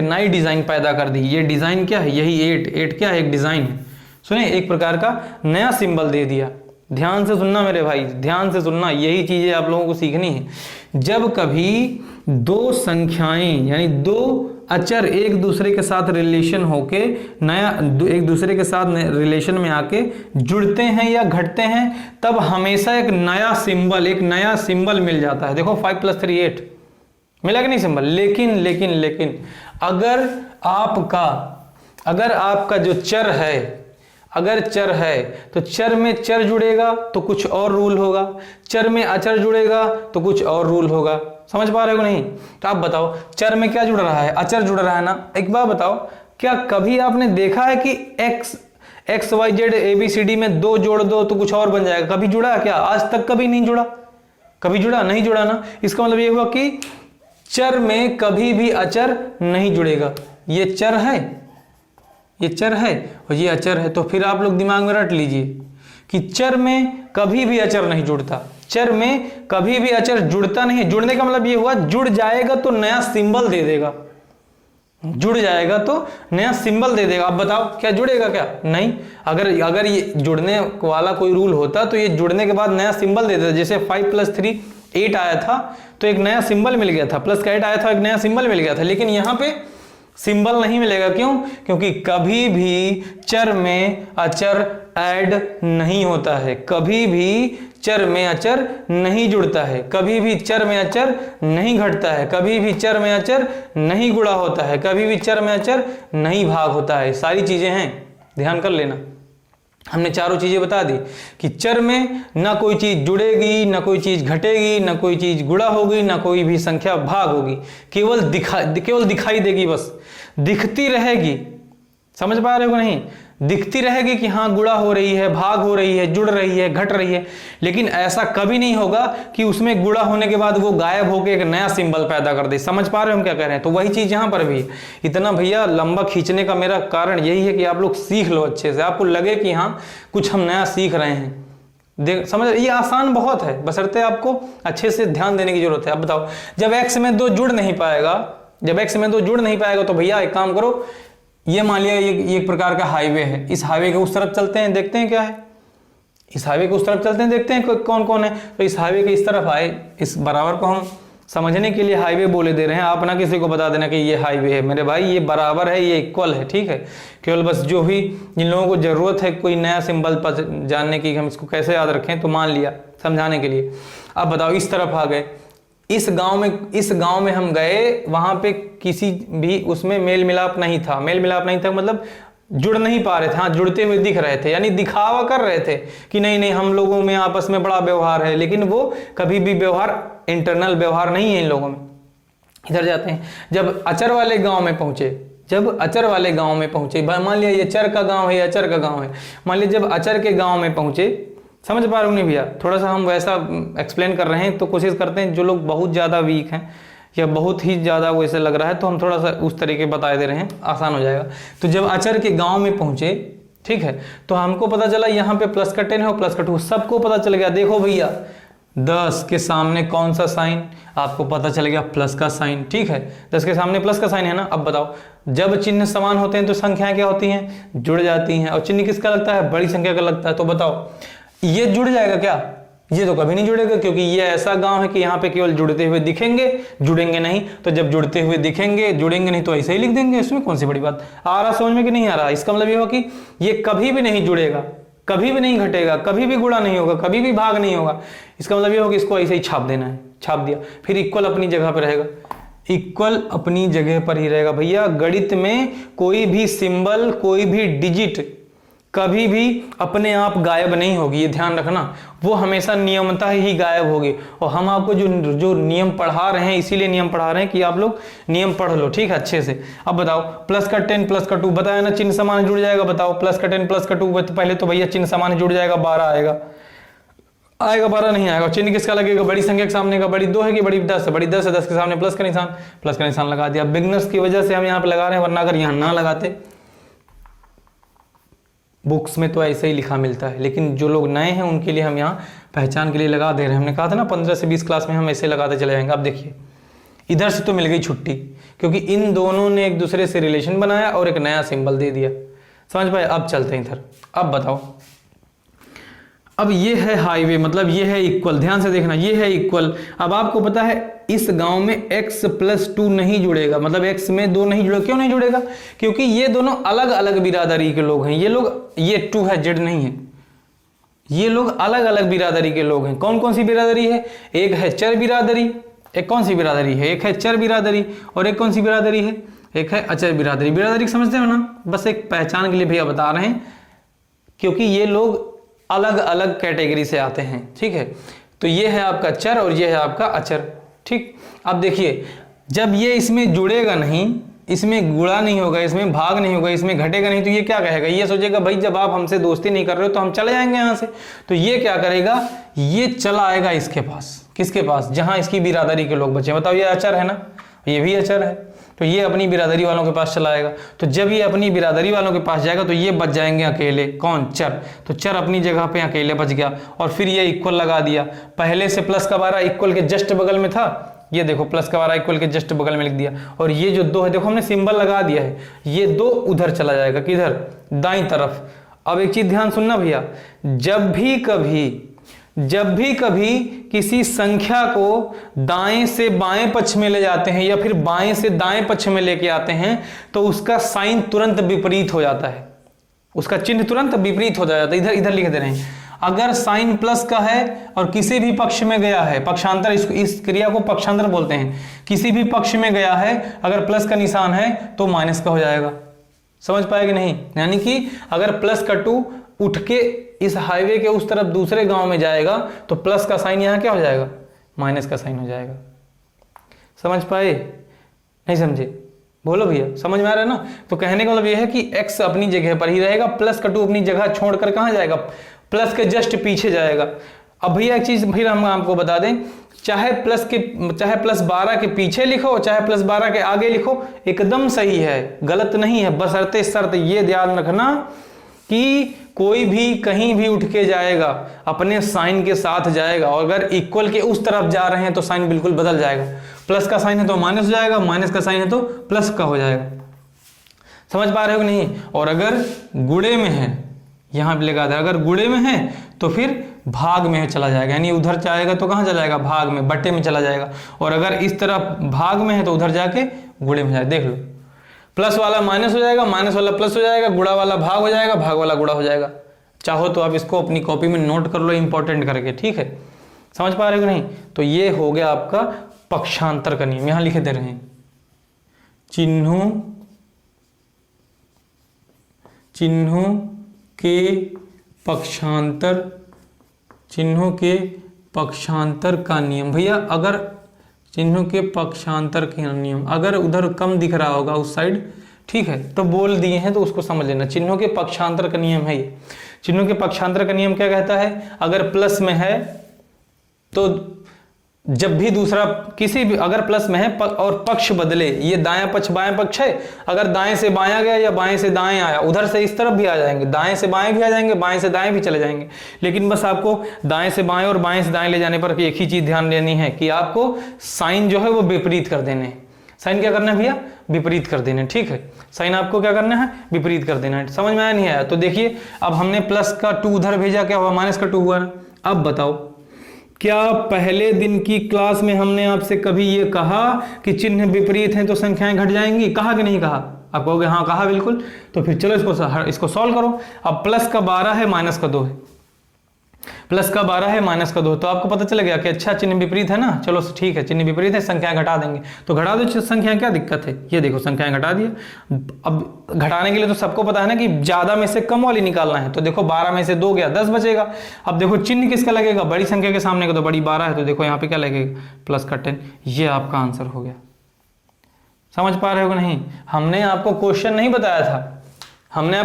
नई डिजाइन पैदा कर दी। ये डिजाइन क्या है, यही 8 क्या है, एक डिजाइन है। सुने, एक प्रकार का नया सिंबल दे दिया। ध्यान से सुनना मेरे भाई, ध्यान से सुनना, यही चीजें आप लोगों को सीखनी है। जब कभी 2 संख्याएं यानी 2 अचर एक दूसरे के साथ रिलेशन होके एक दूसरे के साथ रिलेशन में आके जुड़ते हैं या घटते हैं, तब हमेशा एक नया सिंबल मिल जाता है। देखो 5 + 3 8, मिला कि नहीं सिंबल। लेकिन लेकिन लेकिन अगर आपका जो चर है, अगर चर है तो चर में चर जुड़ेगा तो कुछ और रूल होगा, चर में अचर जुड़ेगा तो कुछ और रूल होगा। समझ पा रहे हो नहीं? तो आप बताओ चर में क्या जुड़ रहा है, अचर जुड़ रहा है ना। एक बार बताओ, क्या कभी आपने देखा है कि एक्स वाई जेड ABCD में 2 जोड़ दो तो कुछ और बन जाएगा? कभी जुड़ा है क्या? आज तक कभी नहीं जुड़ा। कभी जुड़ा? नहीं जुड़ा ना। इसका मतलब ये हुआ कि चर में कभी भी अचर नहीं जुड़ेगा। ये चर है, ये चर है और ये अचर है। तो फिर आप लोग दिमाग में रट लीजिए कि चर में कभी भी अचर नहीं जुड़ता, चर में कभी भी अचर जुड़ता नहीं। जुड़ने का मतलब ये हुआ जुड़ जाएगा तो नया सिंबल दे देगा, जुड़ जाएगा तो नया सिंबल दे देगा। अब बताओ क्या जुड़ेगा? क्या नहीं। अगर ये जुड़ने वाला कोई रूल होता तो ये जुड़ने के बाद नया सिंबल दे देता। जैसे 5 + 3 8 आया था तो एक नया सिंबल मिल गया था, प्लस का 8 आया था एक नया सिंबल मिल गया था। लेकिन यहां पे सिंबल नहीं मिलेगा। क्यों? क्योंकि कभी भी चर में अचर ऐड नहीं होता है, कभी भी चर में अचर नहीं जुड़ता है, कभी भी चर में अचर नहीं घटता है, कभी भी चर में अचर नहीं गुणा होता है, कभी भी चर में अचर नहीं भाग होता है। सारी चीजें हैं, ध्यान कर लेना। हमने चारों चीजें बता दी कि चर में ना कोई चीज जुड़ेगी, ना कोई चीज घटेगी, ना कोई चीज गुणा होगी, ना कोई भी संख्या भाग होगी, केवल दिखाई देगी, बस दिखती रहेगी। समझ पा रहे हो नहीं? दिखती रहेगी कि हाँ गुणा हो रही है, भाग हो रही है, जुड़ रही है, घट रही है। लेकिन ऐसा कभी नहीं होगा कि उसमें गुणा होने के बाद वो गायब होकर एक नया सिंबल पैदा कर दे। समझ पा रहे हो हम क्या कह रहे हैं? तो वही चीज यहां पर भी। इतना भैया लंबा खींचने का मेरा कारण यही है कि आप लोग सीख लो अच्छे से, आपको लगे कि हाँ कुछ हम नया सीख रहे हैं। समझ, ये आसान बहुत है, बशर्ते आपको अच्छे से ध्यान देने की जरूरत है। अब बताओ, जब x में 2 जुड़ नहीं पाएगा, जब x में 2 जुड़ नहीं पाएगा तो भैया एक काम करो, ये मान लिया ये एक प्रकार का हाईवे है, इस हाईवे के उस तरफ चलते हैं, देखते हैं क्या है। इस हाईवे के उस तरफ चलते हैं, देखते हैं कौन कौन है। तो इस हाईवे के इस तरफ आए, इस बराबर को हम समझने के लिए हाईवे बोले दे रहे हैं। आप ना किसी को बता देना कि ये हाईवे है मेरे भाई, ये बराबर है, ये इक्वल है, ठीक है। केवल बस जो भी जिन लोगों को जरूरत है कोई नया सिंबल जानने की, हम इसको कैसे याद रखें, तो मान लिया समझाने के लिए। अब बताओ, इस तरफ आ गए, इस गांव में हम गए, वहां पे किसी भी उसमें मेल मिलाप नहीं था। मेल मिलाप नहीं था मतलब जुड़ नहीं पा रहे थे, हाँ जुड़ते हुए दिख रहे थे, यानी दिखावा कर रहे थे कि नहीं नहीं हम लोगों में आपस में बड़ा व्यवहार है, लेकिन वो कभी भी व्यवहार इंटरनल व्यवहार नहीं है इन लोगों में। इधर जाते हैं, जब अचर वाले गांव में पहुंचे, जब अचर वाले गांव में पहुंचे, मान लिया ये चर का गांव है, अचर का गांव है, मान लिया जब अचर के गांव में पहुंचे, समझ पा रहे हो नहीं भैया? थोड़ा सा हम वैसा एक्सप्लेन कर रहे हैं तो कोशिश करते हैं, जो लोग बहुत ज़्यादा वीक हैं या बहुत ही ज़्यादा वैसे लग रहा है तो हम थोड़ा सा उस तरीके बता दे रहे हैं, आसान हो जाएगा। तो जब अचर के गांव में पहुंचे, ठीक है, तो हमको पता चला यहाँ पे प्लस का 10 है और प्लस का 2, सबको पता चल गया। देखो भैया 10 के सामने कौन सा साइन, आपको पता चल गया प्लस का साइन, ठीक है, 10 के सामने प्लस का साइन है ना। अब बताओ, जब चिन्ह समान होते हैं तो संख्याएं क्या होती हैं? जुड़ जाती हैं। और चिन्ह किसका लगता है? बड़ी संख्या का लगता है। तो बताओ ये जुड़ जाएगा क्या? ये तो कभी नहीं जुड़ेगा, क्योंकि ये ऐसा गांव है कि यहाँ पे केवल जुड़ते हुए दिखेंगे, जुड़ेंगे नहीं। तो जब जुड़ते हुए दिखेंगे, जुड़ेंगे नहीं, तो ऐसे ही लिख देंगे, इसमें कौन सी बड़ी बात। आ रहा समझ में कि नहीं आ रहा? इसका मतलब ये हो कि ये कभी भी नहीं जुड़ेगा, कभी भी नहीं घटेगा, कभी भी गुणा नहीं होगा, कभी भी भाग नहीं होगा। इसका मतलब ये हो कि इसको ऐसे ही छाप देना है, छाप दिया, फिर इक्वल अपनी जगह पर रहेगा, इक्वल अपनी जगह पर ही रहेगा। भैया गणित में कोई भी सिंबल, कोई भी डिजिट कभी भी अपने आप गायब नहीं होगी, ये ध्यान रखना। वो हमेशा नियमतः ही गायब होगी। और हम आपको जो नियम पढ़ा रहे हैं, इसीलिए नियम पढ़ा रहे हैं कि आप लोग नियम पढ़ लो, ठीक है, अच्छे से। अब बताओ, प्लस का 10 प्लस का 2 बताया ना, चिन्ह समान जुड़ जाएगा। बताओ प्लस का 10 प्लस का 2, पहले तो भैया चिन्ह समान जुड़ जाएगा, 12 आएगा, 12 नहीं आएगा। चिन्ह किसका लगेगा? बड़ी संख्या के सामने का। बड़ी 2 है कि बड़ी 10 है? बड़ी 10 है, 10 के सामने प्लस का निशान लगा दिया। बिगनर्स की वजह से हम यहाँ पे लगा रहे हैं, वरना अगर यहाँ ना लगाते, बुक्स में तो ऐसे ही लिखा मिलता है, लेकिन जो लोग नए हैं उनके लिए हम यहाँ पहचान के लिए लगा दे रहे हैं। हमने कहा था ना 15 से 20 क्लास में हम ऐसे लगाते चले जाएंगे। अब देखिए, इधर से तो मिल गई छुट्टी, क्योंकि इन दोनों ने एक दूसरे से रिलेशन बनाया और एक नया सिंबल दे दिया। समझ पाए? अब चलते हैं इधर। अब बताओ, अब ये है हाईवे, मतलब ये है इक्वल, ध्यान से देखना, ये है इक्वल। अब आपको पता है इस गांव में x + 2 नहीं जुड़ेगा, मतलब x में 2 नहीं जुड़ेगा। क्यों नहीं जुड़ेगा? क्योंकि ये दोनों अलग अलग बिरादरी के लोग हैं। ये लोग, ये 2 है, z नहीं है। ये लोग अलग अलग बिरादरी के लोग हैं। कौन कौन सी बिरादरी है? एक है चर बिरादरी, एक कौन सी बिरादरी है? एक है चर बिरादरी और एक कौन सी बिरादरी है? एक है अचर बिरादरी। बिरादरी समझते हो ना, बस एक पहचान के लिए भैया बता रहे हैं, क्योंकि ये लोग अलग अलग कैटेगरी से आते हैं, ठीक है। तो ये है आपका चर और ये है आपका अचर, ठीक। अब देखिए, जब ये इसमें जुड़ेगा नहीं, इसमें गुणा नहीं होगा, इसमें भाग नहीं होगा, इसमें घटेगा नहीं, तो ये क्या कहेगा? ये सोचेगा भाई जब आप हमसे दोस्ती नहीं कर रहे हो तो हम चले जाएंगे यहाँ से। तो ये क्या करेगा? ये चला आएगा इसके पास। किसके पास? जहाँ इसकी बिरादरी के लोग बचे। बताओ, ये अचर है ना, ये भी अचर है, तो ये अपनी बिरादरी वालों के पास चला आएगा। तो जब ये अपनी बिरादरी वालों के पास जाएगा तो ये बच जाएंगे अकेले। कौन? चर। तो चर अपनी जगह पे अकेले बच गया और फिर ये इक्वल लगा दिया। पहले से प्लस का 12 इक्वल के जस्ट बगल में था, ये देखो प्लस का 12 इक्वल के जस्ट बगल में लिख दिया। और ये जो 2 है, देखो हमने सिंबल लगा दिया है, ये 2 उधर चला जाएगा। किधर? दाईं तरफ। अब एक चीज ध्यान सुनना भैया, जब भी कभी किसी संख्या को दाएं से बाएं पक्ष में ले जाते हैं या फिर बाएं से दाएं पक्ष में लेके आते हैं तो उसका साइन तुरंत विपरीत हो जाता है, उसका चिन्ह तुरंत विपरीत हो जाता है। इधर लिख दे रहे हैं, अगर साइन प्लस का है और किसी भी पक्ष में गया है, पक्षांतर, इस क्रिया को पक्षांतर बोलते हैं, किसी भी पक्ष में गया है, अगर प्लस का निशान है तो माइनस का हो जाएगा। समझ पाएगी नहीं? यानी कि अगर प्लस का 2 उठ के इस हाईवे के उस तरफ दूसरे गांव में जाएगा तो प्लस का साइन यहां क्या हो जाएगा? माइनस का साइन हो जाएगा। समझ पाए? नहीं समझे? बोलो भैया, समझ में आ रहा है ना? तो कहने का मतलब यह है कि x अपनी जगह पर ही रहेगा, प्लस का 2 अपनी जगह छोड़कर कहां जाएगा? प्लस के जस्ट पीछे जाएगा। अब भैया एक चीज फिर हम आपको बता दें, चाहे प्लस 12 के पीछे लिखो, चाहे प्लस 12 के आगे लिखो, एकदम सही है, गलत नहीं है। बशर्ते शर्त ये ध्यान रखना कि कोई भी कहीं भी उठ के जाएगा अपने साइन के साथ जाएगा, और अगर इक्वल के उस तरफ जा रहे हैं तो साइन बिल्कुल बदल जाएगा। प्लस का साइन है तो माइनस हो जाएगा, माइनस का साइन है तो प्लस का हो जाएगा। समझ पा रहे हो कि नहीं? और अगर गुणे में है, यहां पे लगा दे, अगर गुणे में है तो फिर भाग में चला जाएगा, यानी उधर जाएगा तो कहां चला जाएगा? भाग में, बट्टे में चला जाएगा। और अगर इस तरफ भाग में है तो उधर जाके गुणे में जाएगा। देख लो, प्लस वाला माइनस हो जाएगा, माइनस वाला प्लस हो जाएगा, गुणा वाला भाग हो जाएगा, भाग वाला गुणा हो जाएगा। चाहो तो आप इसको अपनी कॉपी में नोट कर लो इंपॉर्टेंट करके, ठीक है? समझ पा रहे हो नहीं? तो ये हो गया आपका पक्षांतर का नियम। यहां लिखे दे रहे हैं, चिन्हों के पक्षांतर का नियम। भैया अगर चिन्हों के पक्षांतर का नियम, अगर उधर कम दिख रहा होगा उस साइड, ठीक है, तो बोल दिए हैं तो उसको समझ लेना। चिन्हों के पक्षांतर का नियम है ये। चिन्हों के पक्षांतर का नियम क्या कहता है? अगर प्लस में है तो जब भी दूसरा किसी भी, अगर प्लस में है और पक्ष बदले, ये दायां पक्ष बायां पक्ष है, अगर दाएं से बायां गया या बाएं से दाएं आया, उधर से इस तरफ भी आ जाएंगे, दाएं से बाएं भी आ जाएंगे, बाएं से दाएं भी चले जाएंगे। लेकिन बस आपको दाएं से बाएं और बाएं से दाएं ले जाने पर एक ही चीज ध्यान देनी है कि आपको साइन जो है वो विपरीत कर देने हैं। साइन क्या करना है भैया? विपरीत कर देना, ठीक है? साइन आपको क्या करना है? विपरीत कर देना है। समझ में आया नहीं आया? तो देखिए, अब हमने प्लस का 2 उधर भेजा, क्या हुआ? माइनस का 2 हुआ। अब बताओ, क्या पहले दिन की क्लास में हमने आपसे कभी ये कहा कि चिन्ह विपरीत हैं तो संख्याएं घट जाएंगी? कहा कि नहीं कहा? आप कहोगे हाँ कहा, बिल्कुल। तो फिर चलो इसको सॉल्व करो। अब प्लस का 12 है, माइनस का 2 है, प्लस का 12 है, माइनस का 2, तो आपको पता चल गया कि अच्छा चिन्ह विपरीत है ना, चलो ठीक है, चिन्ह विपरीत है, संख्याएं घटा देंगे। तो घटा दो संख्याएं, क्या दिक्कत है? ये देखो संख्याएं घटा दिए। अब घटाने के लिए तो सबको पता है ना कि ज्यादा में से कम वाली निकालना है। तो देखो 12 में से 2 गया, 10 बचेगा। अब देखो चिन्ह किसका लगेगा? बड़ी संख्या के सामने का, तो बड़ी 12 है, तो देखो यहाँ पे क्या लगेगा? प्लस का 10। ये आपका आंसर हो गया। समझ पा रहे हो कि नहीं? हमने आपको क्वेश्चन नहीं बताया था, हमने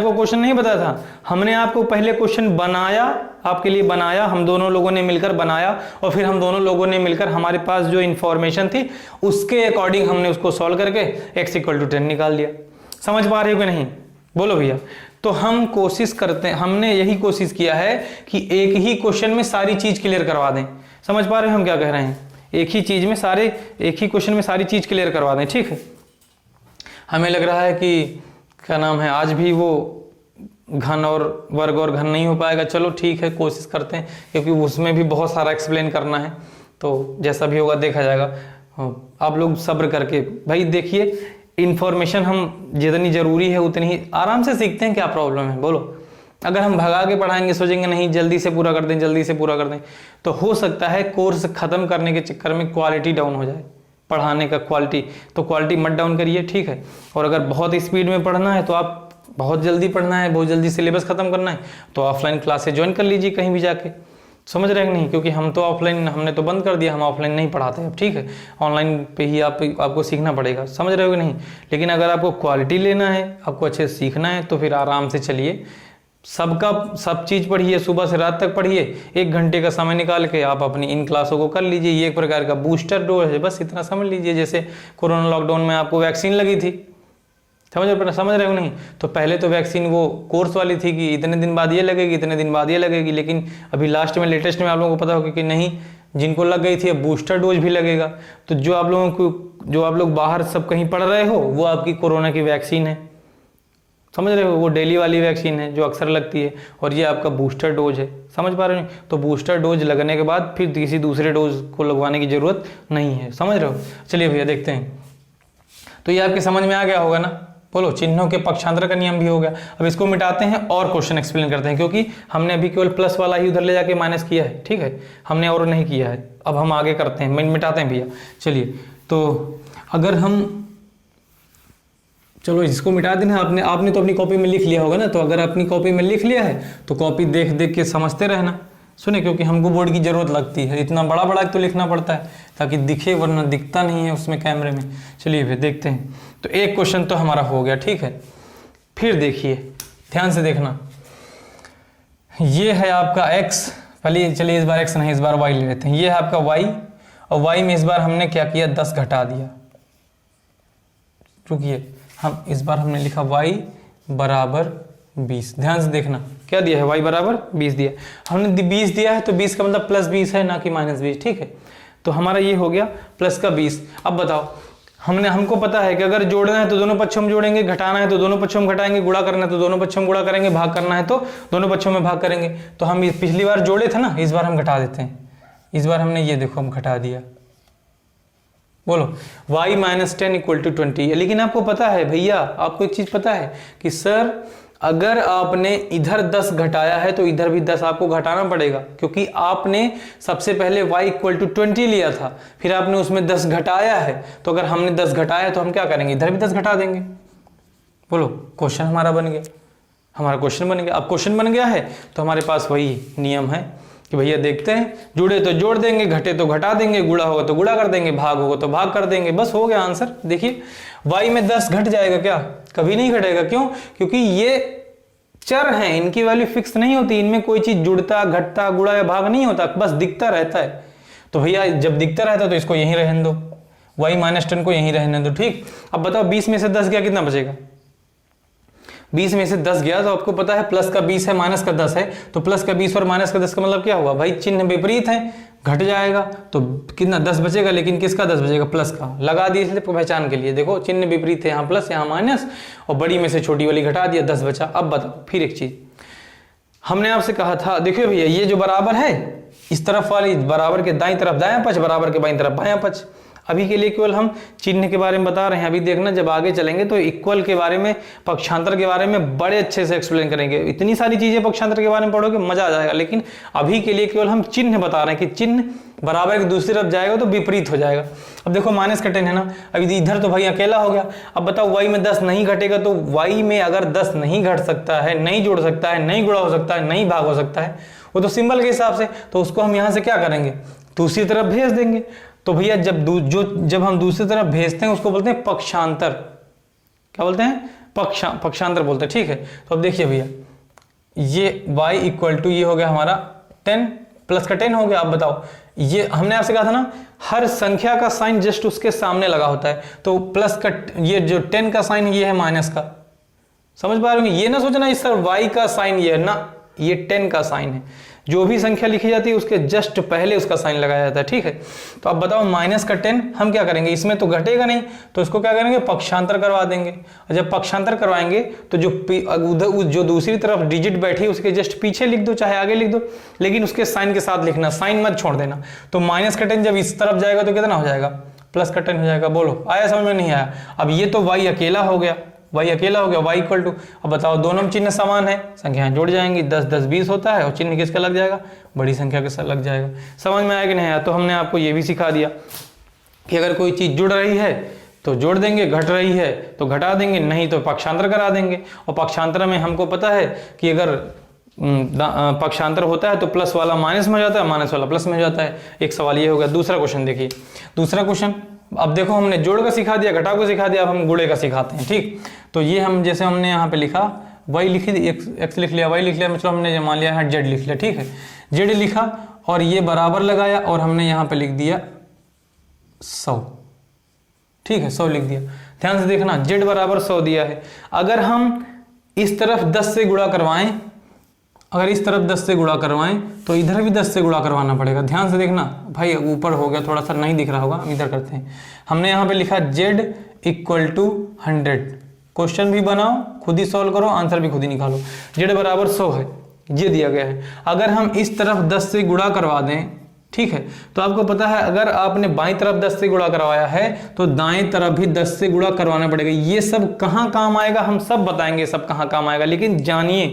आपको पहले क्वेश्चन बनाया, आपके लिए बनाया, हम दोनों लोगों ने मिलकर बनाया, और फिर हम दोनों लोगों ने मिलकर हमारे पास जो इंफॉर्मेशन थी उसके अकॉर्डिंग हमने उसको सॉल्व करके x = 10 निकाल दिया। समझ पा रहे हो कि नहीं? बोलो भैया। तो हम कोशिश करते हैं, हमने यही कोशिश किया है कि एक ही क्वेश्चन में सारी चीज क्लियर करवा दें। समझ पा रहे हो हम क्या कह रहे हैं? एक ही क्वेश्चन में सारी चीज क्लियर करवा दें, ठीक है? हमें लग रहा है कि क्या नाम है, आज भी वो घन और वर्ग और घन नहीं हो पाएगा। चलो ठीक है, कोशिश करते हैं, क्योंकि उसमें भी बहुत सारा एक्सप्लेन करना है, तो जैसा भी होगा देखा जाएगा। आप लोग सब्र करके भाई देखिए, इन्फॉर्मेशन हम जितनी जरूरी है उतनी ही आराम से सीखते हैं। क्या प्रॉब्लम है? बोलो, अगर हम भगा के पढ़ाएंगे, सोचेंगे नहीं जल्दी से पूरा कर दें, जल्दी से पूरा कर दें, तो हो सकता है कोर्स खत्म करने के चक्कर में क्वालिटी डाउन हो जाए, पढ़ाने का क्वालिटी। तो क्वालिटी मत डाउन करिए, ठीक है। और अगर बहुत स्पीड में पढ़ना है, तो आप बहुत जल्दी पढ़ना है, बहुत जल्दी सिलेबस खत्म करना है, तो ऑफलाइन क्लासेस ज्वाइन कर लीजिए कहीं भी जाके। समझ रहे हैं नहीं? क्योंकि हम तो ऑफलाइन हमने तो बंद कर दिया, हम ऑफलाइन नहीं पढ़ाते अब, ठीक है। ऑनलाइन पे ही आपको सीखना पड़ेगा। समझ रहे हो कि नहीं? लेकिन अगर आपको क्वालिटी लेना है, आपको अच्छे से सीखना है, तो फिर आराम से चलिए, सब चीज़ पढ़िए, सुबह से रात तक पढ़िए, 1 घंटे का समय निकाल के आप अपनी इन क्लासों को कर लीजिए। ये एक प्रकार का बूस्टर डोज है, बस इतना समझ लीजिए। जैसे कोरोना लॉकडाउन में आपको वैक्सीन लगी थी, समझ रहे हो नहीं? तो पहले तो वैक्सीन वो कोर्स वाली थी कि इतने दिन बाद ये लगेगी, इतने दिन बाद ये लगेगी, लेकिन अभी लास्ट में लेटेस्ट में आप लोगों को पता होगा कि नहीं, जिनको लग गई थी अब बूस्टर डोज भी लगेगा। तो जो आप लोग बाहर सब कहीं पढ़ रहे हो, वो आपकी कोरोना की वैक्सीन है, समझ रहे हो? वो डेली वाली वैक्सीन है जो अक्सर लगती है, और ये आपका बूस्टर डोज है। समझ पा रहे हो? तो बूस्टर डोज लगने के बाद फिर किसी दूसरे डोज को लगवाने की जरूरत नहीं है। समझ रहे हो? चलिए भैया देखते हैं। तो ये आपके समझ में आ गया होगा ना? बोलो, चिन्हों के पक्षांतर का नियम भी हो गया। अब इसको मिटाते हैं और क्वेश्चन एक्सप्लेन करते हैं, क्योंकि हमने अभी केवल प्लस वाला ही उधर ले जाके माइनस किया है, ठीक है, हमने और नहीं किया है। अब हम आगे करते हैं, मिटाते हैं भैया। चलिए, तो अगर हम, चलो इसको मिटा देना। आपने तो अपनी कॉपी में लिख लिया होगा ना, तो अगर अपनी कॉपी में लिख लिया है तो कॉपी देख देख के समझते रहना। सुने, क्योंकि हमको बोर्ड की जरूरत लगती है, इतना बड़ा बड़ा तो लिखना पड़ता है ताकि दिखे, वरना दिखता नहीं है उसमें कैमरे में। चलिए फिर देखते हैं। तो एक क्वेश्चन तो हमारा हो गया, ठीक है। फिर देखिए, ध्यान से देखना, ये है आपका x, पहले चलिए इस बार x नहीं, इस बार y ले लेते हैं। ये है आपका y, और y में इस बार हमने क्या किया, 10 घटा दिया। रुकिए, हम इस बार हमने लिखा y बराबर 20। ध्यान से देखना, क्या दिया है, y बराबर 20 दिया। हमने 20 दिया है, तो 20 का मतलब प्लस 20 है, ना कि माइनस 20, ठीक है। तो हमारा ये हो गया प्लस का 20। अब बताओ, हमको पता है कि अगर जोड़ना है तो दोनों पक्षों में जोड़ेंगे, घटाना है तो दोनों पक्षों में घटाएंगे, गुणा करना है तो दोनों पक्षों में गुणा करेंगे, भाग करना है तो दोनों पक्षों में भाग करेंगे। तो हम पिछली बार जोड़े थे ना, इस बार हम घटा देते हैं। इस बार हमने ये देखो, हम घटा दिया। बोलो, y माइनस 10 इक्वल टू 20। लेकिन आपको पता है भैया, आपको एक चीज पता है कि सर, अगर आपने इधर 10 घटाया है तो इधर भी 10 आपको घटाना पड़ेगा, क्योंकि आपने सबसे पहले y इक्वल टू 20 लिया था, फिर आपने उसमें 10 घटाया है। तो अगर हमने 10 घटाया तो हम क्या करेंगे, इधर भी 10 घटा देंगे। बोलो, क्वेश्चन हमारा बन गया, हमारा क्वेश्चन बन गया। अब क्वेश्चन बन गया है तो हमारे पास वही नियम है कि भैया देखते हैं, जुड़े तो जोड़ देंगे, घटे तो घटा देंगे, गुणा होगा तो गुणा कर देंगे, भाग होगा तो भाग कर देंगे, बस हो गया आंसर। देखिए, y में 10 घट जाएगा क्या, कभी नहीं घटेगा। क्यों? क्योंकि ये चर हैं, इनकी वैल्यू फिक्स नहीं होती, इनमें कोई चीज जुड़ता, घटता, गुणा या भाग नहीं होता, बस दिखता रहता है। तो भैया जब दिखता रहता है तो इसको यहीं रहने दो, y माइनस 10 को यहीं रहने दो, ठीक। अब बताओ, 20 में से 10 गया, कितना बचेगा? 20 में से 10 गया तो आपको पता है प्लस का 20 है, माइनस का 10 है, तो प्लस का 20 और माइनस का 10 का मतलब क्या हुआ भाई, चिन्ह विपरीत है, घट जाएगा। तो कितना 10 बचेगा, लेकिन किसका 10 बचेगा, प्लस का। लगा दिए इसलिए पहचान के लिए, देखो चिन्ह विपरीत है, यहाँ प्लस यहाँ माइनस, और बड़ी में से छोटी वाली घटा दिया, 10 बचा। अब बताओ फिर एक चीज, हमने आपसे कहा था, देखिए भैया ये जो बराबर है, इस तरफ वाली बराबर के दाईं तरफ दायां पक्ष, बराबर के बाईं तरफ बायां पक्ष। अभी के लिए केवल हम चिन्ह के बारे में बता रहे हैं, अभी देखना जब आगे चलेंगे तो इक्वल के बारे में, पक्षांतर के बारे में बड़े अच्छे से एक्सप्लेन करेंगे। इतनी सारी चीजें पक्षांतर के बारे में पढ़ोगे, मजा आ जाएगा। लेकिन अभी के लिए केवल हम चिन्ह बता रहे हैं कि चिन्ह बराबर के दूसरी तरफ जाएगा तो विपरीत हो जाएगा। अब देखो माइनस का 10 है ना, अभी इधर तो भाई अकेला हो गया। अब बताओ y में 10 नहीं घटेगा, तो y में अगर 10 नहीं घट सकता है, नहीं जोड़ सकता है, नहीं गुणा हो सकता है, नहीं भाग हो सकता है, वो तो सिंबल के हिसाब से, तो उसको हम यहाँ से क्या करेंगे, दूसरी तरफ भेज देंगे। तो भैया जब हम दूसरी तरफ भेजते हैं उसको बोलते हैं पक्षांतर। क्या बोलते हैं, पक्षांतर बोलते हैं, ठीक है। तो अब देखिए भैया, ये y इक्वल टू, ये हो गया हमारा 10, प्लस का 10 हो गया। अब बताओ, ये हमने आपसे कहा था ना, हर संख्या का साइन जस्ट उसके सामने लगा होता है, तो प्लस का, ये जो 10 का साइन है ये है माइनस का। समझ पा रहे हो, ये ना सोचना इस सर y का साइन ये है ना, ये 10 का साइन है। जो भी संख्या लिखी जाती है उसके जस्ट पहले उसका साइन लगाया जाता है, ठीक है। तो अब बताओ माइनस का 10 हम क्या करेंगे, इसमें तो घटेगा नहीं, तो इसको क्या करेंगे, पक्षांतर करवा देंगे। और जब पक्षांतर करवाएंगे तो जो दूसरी तरफ डिजिट बैठी उसके जस्ट पीछे लिख दो, चाहे आगे लिख दो, लेकिन उसके साइन के साथ लिखना, साइन मत छोड़ देना। तो माइनस का 10 जब इस तरफ जाएगा तो कितना हो जाएगा, प्लस का 10 हो जाएगा। बोलो आया समझ में, नहीं आया? अब ये तो y अकेला हो गया, y अकेला हो गया, y इक्वल टू, अब बताओ दोनों में चिन्ह समान है, संख्याएं जुड़ जाएंगी, 10 10 20 होता है और चिन्ह किसका लग जाएगा, बड़ी संख्या के साथ लग जाएगा। समझ में आया कि नहीं आया? तो हमने आपको ये भी सिखा दिया कि अगर कोई चीज़ जुड़ रही है तो जोड़ देंगे, घट रही है तो घटा देंगे, नहीं तो पक्षांतर करा देंगे। और पक्षांतर में हमको पता है कि अगर पक्षांतर होता है तो प्लस वाला माइनस में हो जाता है, माइनस वाला प्लस में हो जाता है। एक सवाल ये हो गया। दूसरा क्वेश्चन देखिए, दूसरा क्वेश्चन, अब देखो हमने जोड़ का सिखा दिया, घटाव को सिखा दिया, अब हम गुणे का सिखाते हैं। ठीक, तो ये हम जैसे हमने यहाँ पे लिखा y लिख एक्स लिख लिया, y लिख लिया, मतलब हमने मान लिया है z लिख लिया। ठीक है, z लिखा और ये बराबर लगाया और हमने यहाँ पे लिख दिया 100। ठीक है, 100 लिख दिया। ध्यान से देखना, z बराबर 100 दिया है। अगर हम इस तरफ 10 से गुणा करवाएं, अगर इस तरफ 10 से गुणा करवाएं तो इधर भी 10 से गुणा करवाना पड़ेगा। ध्यान से देखना भाई, ऊपर हो गया, थोड़ा सा नहीं दिख रहा होगा, हम इधर करते हैं। हमने यहाँ पे लिखा z इक्वल टू 100। क्वेश्चन भी बनाओ, खुद ही सॉल्व करो, आंसर भी खुद ही निकालो। z बराबर 100 है, ये दिया गया है। अगर हम इस तरफ 10 से गुणा करवा दें, ठीक है, तो आपको पता है अगर आपने बाईं तरफ 10 से गुणा करवाया है तो दाएं तरफ भी 10 से गुणा करवाना पड़ेगा। ये सब कहाँ काम आएगा, हम सब बताएंगे सब कहाँ काम आएगा, लेकिन जानिए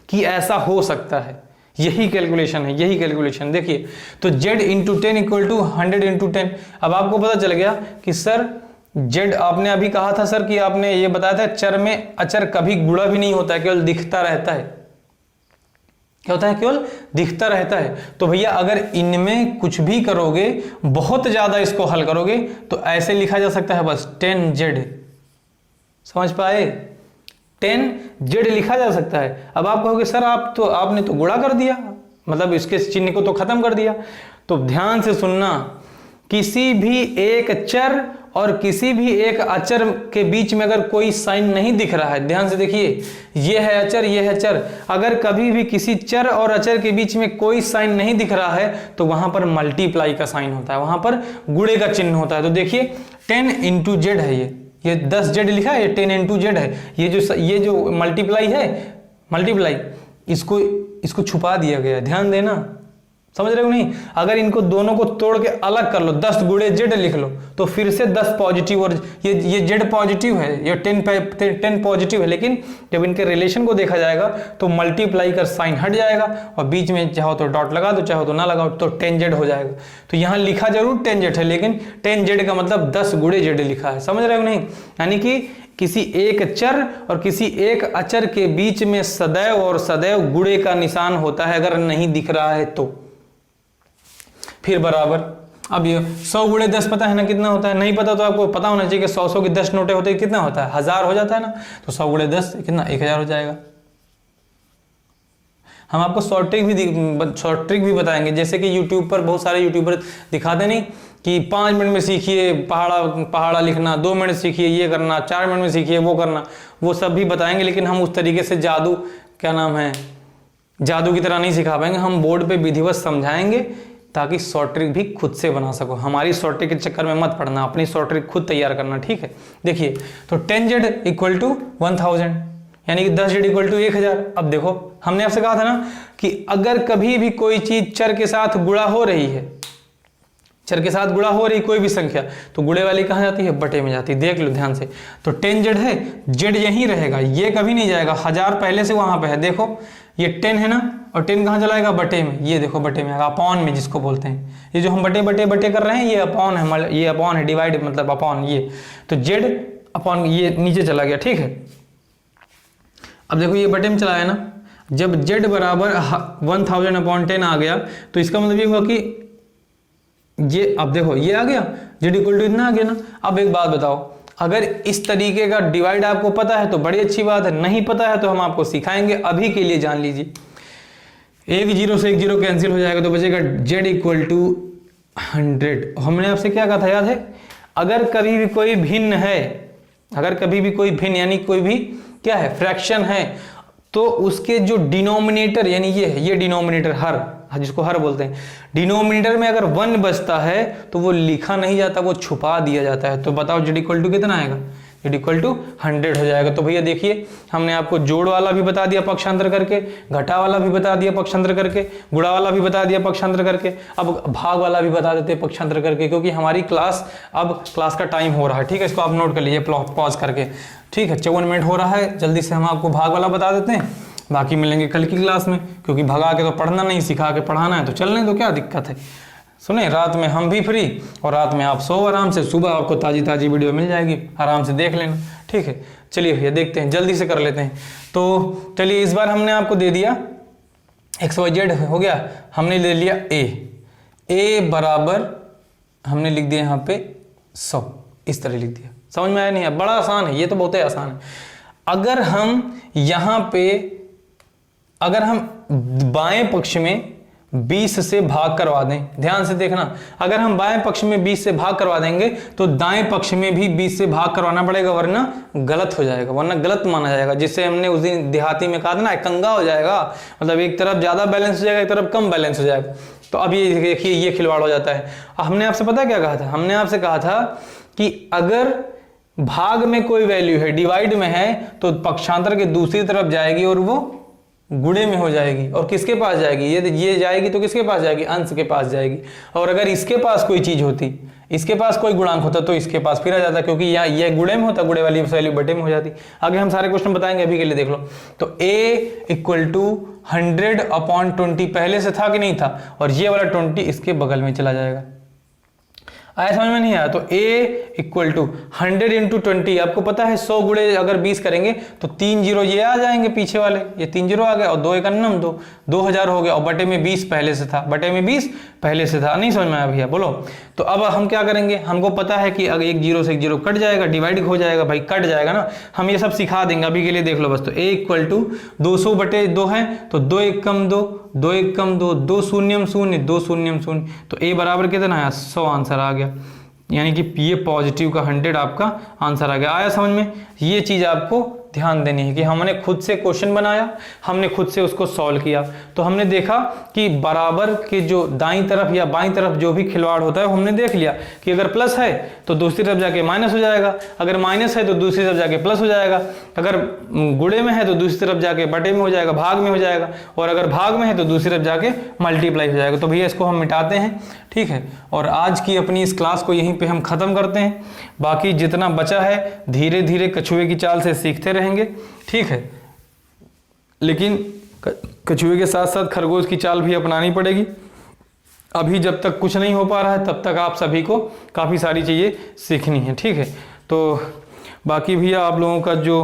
कि ऐसा हो सकता है। यही कैलकुलेशन है, यही कैलकुलेशन। देखिए, तो z into 10 equal to 100 into 10। अब आपको पता चल गया कि सर z, आपने अभी कहा था सर कि आपने ये बताया था चर में अचर कभी गुणा भी नहीं होता है, केवल दिखता रहता है। क्या होता है? केवल दिखता रहता है। तो भैया अगर इनमें कुछ भी करोगे, बहुत ज्यादा इसको हल करोगे, तो ऐसे लिखा जा सकता है बस 10z। समझ पाए? 10z लिखा जा सकता है। अब आप कहोगे सर आपने तो गुणा कर दिया, मतलब इसके चिन्ह को तो खत्म कर दिया। तो ध्यान से सुनना, किसी भी एक चर और किसी भी एक अचर के बीच में अगर कोई साइन नहीं दिख रहा है, ध्यान से देखिए, ये है अचर, ये है चर, अगर कभी भी किसी चर और अचर के बीच में कोई साइन नहीं दिख रहा है तो वहां पर मल्टीप्लाई का साइन होता है, वहां पर गुणे का चिन्ह होता है। तो देखिए 10 इंटू जेड है, ये 10z लिखा है, ये 10 इंटू जेड है। ये जो मल्टीप्लाई है, मल्टीप्लाई, इसको छुपा दिया गया है। ध्यान देना, समझ रहे हो नहीं? अगर इनको दोनों को तोड़ के अलग कर लो, 10 गुणे जेड लिख लो, तो फिर से 10 पॉजिटिव, और ये जेड पॉजिटिव है, ये 10 पॉजिटिव है, लेकिन जब इनके रिलेशन को देखा जाएगा तो मल्टीप्लाई कर साइन हट जाएगा और बीच में चाहो तो डॉट लगा दो, चाहो तो ना लगाओ, तो 10z हो जाएगा। तो यहाँ लिखा जरूर 10z है, लेकिन 10z का मतलब 10 गुणे जेड लिखा है। समझ रहे हो नहीं? यानी कि किसी एक चर और किसी एक अचर के बीच में सदैव और सदैव गुणे का निशान होता है, अगर नहीं दिख रहा है तो। फिर बराबर, अब ये 100 गुणे 10 पता है ना कितना होता है? नहीं पता तो आपको पता होना चाहिए कि 100 की 10 नोटें होते हैं, कितना होता है? 1000 हो जाता है ना। तो 100 गुणे 10 कितना? 1000 हो जाएगा। हम आपको शॉर्ट ट्रिक भी बताएंगे, जैसे कि यूट्यूब पर बहुत सारे यूट्यूबर दिखाते नहीं कि 5 मिनट में सीखिए पहाड़ा लिखना, 2 मिनट सीखिए ये करना, 4 मिनट में सीखिए वो करना, वो सब भी बताएंगे। लेकिन हम उस तरीके से जादू, क्या नाम है, जादू की तरह नहीं सिखा पाएंगे। हम बोर्ड पे विधिवत समझाएंगे ताकि शॉर्ट ट्रिक भी खुद से बना सको। हमारी शॉर्ट ट्रिक के चक्कर में मत पड़ना, अपनी शॉर्ट ट्रिक खुद तैयार करना, ठीक है? देखिए, तो 10z इक्वल टू 1000, यानी कि 10z इक्वल टू 1000। अब देखो, हमने आपसे कहा था ना कि अगर कभी भी कोई चीज चर के साथ गुणा हो रही है, चर के साथ गुणा हो रही कोई भी संख्या, तो गुणे वाली कहाँ जाती है? बटे में जाती है। देख लो ध्यान से, तो 10z है, z यहीं रहेगा, ये कभी नहीं जाएगा। 1000 पहले से वहां पे है, देखो ये 10 है ना, और 10 कहाँ चलाएगा? बटे में। ये देखो बटे में आएगा, अपॉन में जिसको बोलते हैं। ये जो हम बटे बटे बटे कर रहे हैं, ये अपॉन है, ये अपॉन है, डिवाइड मतलब अपॉन, ये तो z अपॉन ये नीचे चला गया, ठीक है? अब देखो ये बटे में चला है ना, जब z बराबर 1000 अपॉन 10 आ गया तो इसका मतलब ये हुआ कि ये, अब देखो ये आ गया, z इक्वल टू इतना आ गया ना। अब एक बात बताओ, अगर इस तरीके का डिवाइड आपको पता है तो बड़ी अच्छी बात है, नहीं पता है तो हम आपको सिखाएंगे। अभी के लिए जान लीजिए, एक 0 से एक 0 कैंसिल हो जाएगा, तो बचेगा z इक्वल टू 100। हमने आपसे क्या कहा था, याद है? अगर कभी भी कोई भिन्न है, अगर कभी भी कोई भिन्न यानी कोई भी क्या है, फ्रैक्शन है, तो उसके जो डिनोमिनेटर, यानी ये है, ये डिनोमिनेटर हर, जिसको हर बोलते हैं, डिनोमिनेटर में अगर 1 बचता है तो वो लिखा नहीं जाता, वो छुपा दिया जाता है। तो बताओ z इक्वल टू कितना आएगा? इक्वल टू 100 हो जाएगा। तो भैया देखिए हमने आपको जोड़ वाला भी बता दिया पक्षांतर करके, घटा वाला भी बता दिया पक्षांतर करके, गुणा वाला भी बता दिया पक्षांतर करके, अब भाग वाला भी बता देते पक्षांतर करके, क्योंकि हमारी अब क्लास का टाइम हो रहा है। ठीक है, इसको आप नोट कर लीजिए पॉज करके। ठीक है, 54 मिनट हो रहा है, जल्दी से हम आपको भाग वाला बता देते हैं, बाकी मिलेंगे कल की क्लास में, क्योंकि भगा के तो पढ़ना नहीं, सिखा के पढ़ाना है, तो चलने दो, क्या दिक्कत है। सुने, रात में हम भी फ्री और रात में आप सो आराम से, सुबह आपको ताजी ताजी वीडियो मिल जाएगी, आराम से देख लेना। ठीक है, चलिए भैया देखते हैं, जल्दी से कर लेते हैं। तो चलिए इस बार हमने आपको दे दिया XYZ हो गया, हमने ले लिया A बराबर हमने लिख दिया यहाँ पे 100, इस तरह लिख दिया। समझ में आया नहीं? बड़ा आसान है, ये तो बहुत ही आसान है। अगर हम यहाँ पे अगर हम बाएं पक्ष में 20 से भाग करवा दें, ध्यान से देखना, अगर हम बाएं पक्ष में 20 से भाग करवा देंगे तो दाएं पक्ष में भी 20 से भाग करवाना पड़ेगा, वरना गलत हो जाएगा, वरना गलत माना जाएगा। जिससे हमने उस दिन देहाती में कहा था ना, एकंगा हो जाएगा, मतलब एक तरफ ज्यादा बैलेंस हो जाएगा, एक तरफ कम बैलेंस हो जाएगा। तो अब ये देखिए, ये खिलवाड़ हो जाता है। हमने आपसे पता क्या कहा था? हमने आपसे कहा था कि अगर भाग में कोई वैल्यू है, डिवाइड में है, तो पक्षांतर के दूसरी तरफ जाएगी और वो गुणे में हो जाएगी। और किसके पास जाएगी? ये जाएगी तो किसके पास जाएगी? अंश के पास जाएगी। और अगर इसके पास कोई चीज होती, इसके पास कोई गुणांक होता, तो इसके पास फिर आ जाता, क्योंकि यहाँ ये गुणे में होता, गुणे वाली वैल्यू बटे में हो जाती। आगे हम सारे क्वेश्चन बताएंगे, अभी के लिए देख लो। तो A इक्वल टू 100/20 पहले से था कि नहीं था, और ये वाला 20 इसके बगल में चला जाएगा। आया समझ में नहीं आया? तो A इक्वल टू 100 इंटू 20, आपको पता है 100 गुणे अगर 20 करेंगे तो 3 जीरो ये आ जाएंगे पीछे वाले, ये 3 जीरो आ गए, और 2 एक अन्नम 2, 2000 हो गया, और बटे में 20 पहले से था, बटे में 20 पहले से था। नहीं समझ में आया भैया? बोलो। तो अब हम क्या करेंगे? हमको पता है कि अगर एक जीरो से एक जीरो कट जाएगा, डिवाइड हो जाएगा, भाई कट जाएगा ना, हम ये सब सिखा देंगे, अभी के लिए देख लो बस। तो A इक्वल टू 200/2 है, तो 2 एक कम 2, 2 एक कम 2, 2 शून्यम 0, 2 शून्यम 0, तो A बराबर कितना आया? 100 आंसर आ गया। यानी कि ये पॉजिटिव का 100 आपका आंसर आ गया। आया समझ में? ये चीज आपको ध्यान देनी है कि हमने खुद से क्वेश्चन बनाया, हमने खुद से उसको सॉल्व किया, तो हमने देखा कि बराबर के जो दाईं तरफ या बाईं तरफ जो भी खिलवाड़ होता है, हमने देख लिया कि अगर प्लस है तो दूसरी तरफ जाके माइनस हो जाएगा, अगर माइनस है तो दूसरी तरफ जाके प्लस हो जाएगा, अगर गुणे में है तो दूसरी तरफ जाके बटे में हो जाएगा, भाग में हो जाएगा, और अगर भाग में है तो दूसरी तरफ जाके मल्टीप्लाई हो जाएगा। तो भैया इसको हम मिटाते हैं। ठीक है, और आज की अपनी इस क्लास को यहीं पे हम खत्म करते हैं। बाकी जितना बचा है धीरे धीरे कछुए की चाल से सीखते रहेंगे। ठीक है, लेकिन कछुए के साथ साथ खरगोश की चाल भी अपनानी पड़ेगी। अभी जब तक कुछ नहीं हो पा रहा है तब तक आप सभी को काफ़ी सारी चीज़ें सीखनी है। ठीक है, तो बाकी भैया आप लोगों का जो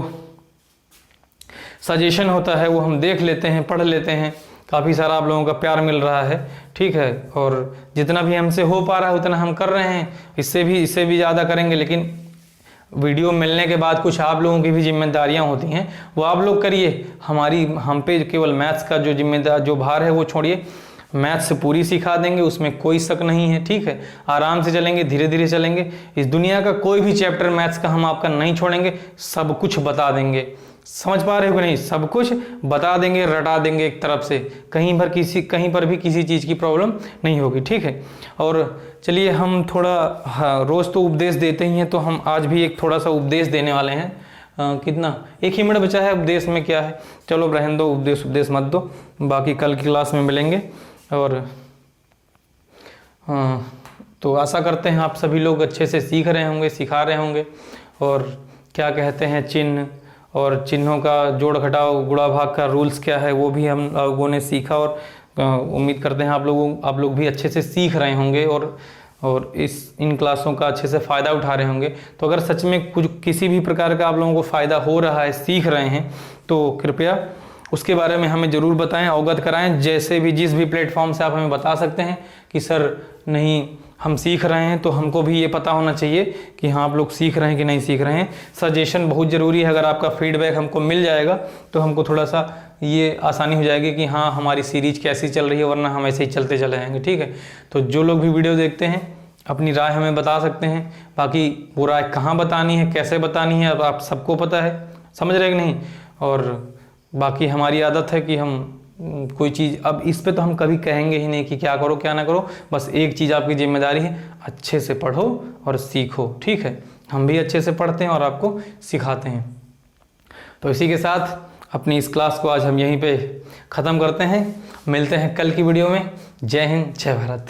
सजेशन होता है वो हम देख लेते हैं, पढ़ लेते हैं, काफ़ी सारा आप लोगों का प्यार मिल रहा है। ठीक है, और जितना भी हमसे हो पा रहा है उतना हम कर रहे हैं, इससे भी ज़्यादा करेंगे, लेकिन वीडियो मिलने के बाद कुछ आप लोगों की भी जिम्मेदारियां होती हैं, वो आप लोग करिए। हम पे केवल मैथ्स का जो भार है वो छोड़िए, मैथ्स पूरी सिखा देंगे, उसमें कोई शक नहीं है। ठीक है, आराम से चलेंगे, धीरे धीरे चलेंगे। इस दुनिया का कोई भी चैप्टर मैथ्स का हम आपका नहीं छोड़ेंगे, सब कुछ बता देंगे। समझ पा रहे हो कि नहीं? सब कुछ बता देंगे, रटा देंगे एक तरफ से, कहीं पर भी किसी चीज़ की प्रॉब्लम नहीं होगी। ठीक है, और चलिए हम थोड़ा रोज़ तो उपदेश देते ही हैं, तो हम आज भी एक थोड़ा सा उपदेश देने वाले हैं। कितना? 1 ही मिनट बचा है, उपदेश में क्या है, चलो रहने दो, उपदेश मत दो, बाकी कल की क्लास में मिलेंगे। और तो आशा करते हैं आप सभी लोग अच्छे से सीख रहे होंगे, सिखा रहे होंगे, और क्या कहते हैं चिन्ह और चिन्हों का जोड़ घटाव गुणा भाग का रूल्स क्या है वो भी हम लोगों ने सीखा, और उम्मीद करते हैं आप लोग भी अच्छे से सीख रहे होंगे और इन क्लासों का अच्छे से फ़ायदा उठा रहे होंगे। तो अगर सच में कुछ किसी भी प्रकार का आप लोगों को फ़ायदा हो रहा है, सीख रहे हैं, तो कृपया उसके बारे में हमें ज़रूर बताएं, अवगत कराएं। जैसे भी जिस भी प्लेटफॉर्म से आप हमें बता सकते हैं कि सर नहीं हम सीख रहे हैं, तो हमको भी ये पता होना चाहिए कि हाँ आप लोग सीख रहे हैं कि नहीं सीख रहे हैं। सजेशन बहुत ज़रूरी है, अगर आपका फीडबैक हमको मिल जाएगा तो हमको थोड़ा सा ये आसानी हो जाएगी कि हाँ हमारी सीरीज कैसी चल रही है, वरना हम ऐसे ही चलते चले जाएंगे। ठीक है, तो जो लोग भी वीडियो देखते हैं अपनी राय हमें बता सकते हैं। बाकी वो राय कहाँ बतानी है, कैसे बतानी है, अब आप सबको पता है, समझ रहे कि नहीं। और बाकी हमारी आदत है कि हम कोई चीज़, अब इस पे तो हम कभी कहेंगे ही नहीं कि क्या करो क्या ना करो, बस एक चीज़ आपकी जिम्मेदारी है, अच्छे से पढ़ो और सीखो। ठीक है, हम भी अच्छे से पढ़ते हैं और आपको सिखाते हैं। तो इसी के साथ अपनी इस क्लास को आज हम यहीं पे ख़त्म करते हैं। मिलते हैं कल की वीडियो में। जय हिंद, जय भारत।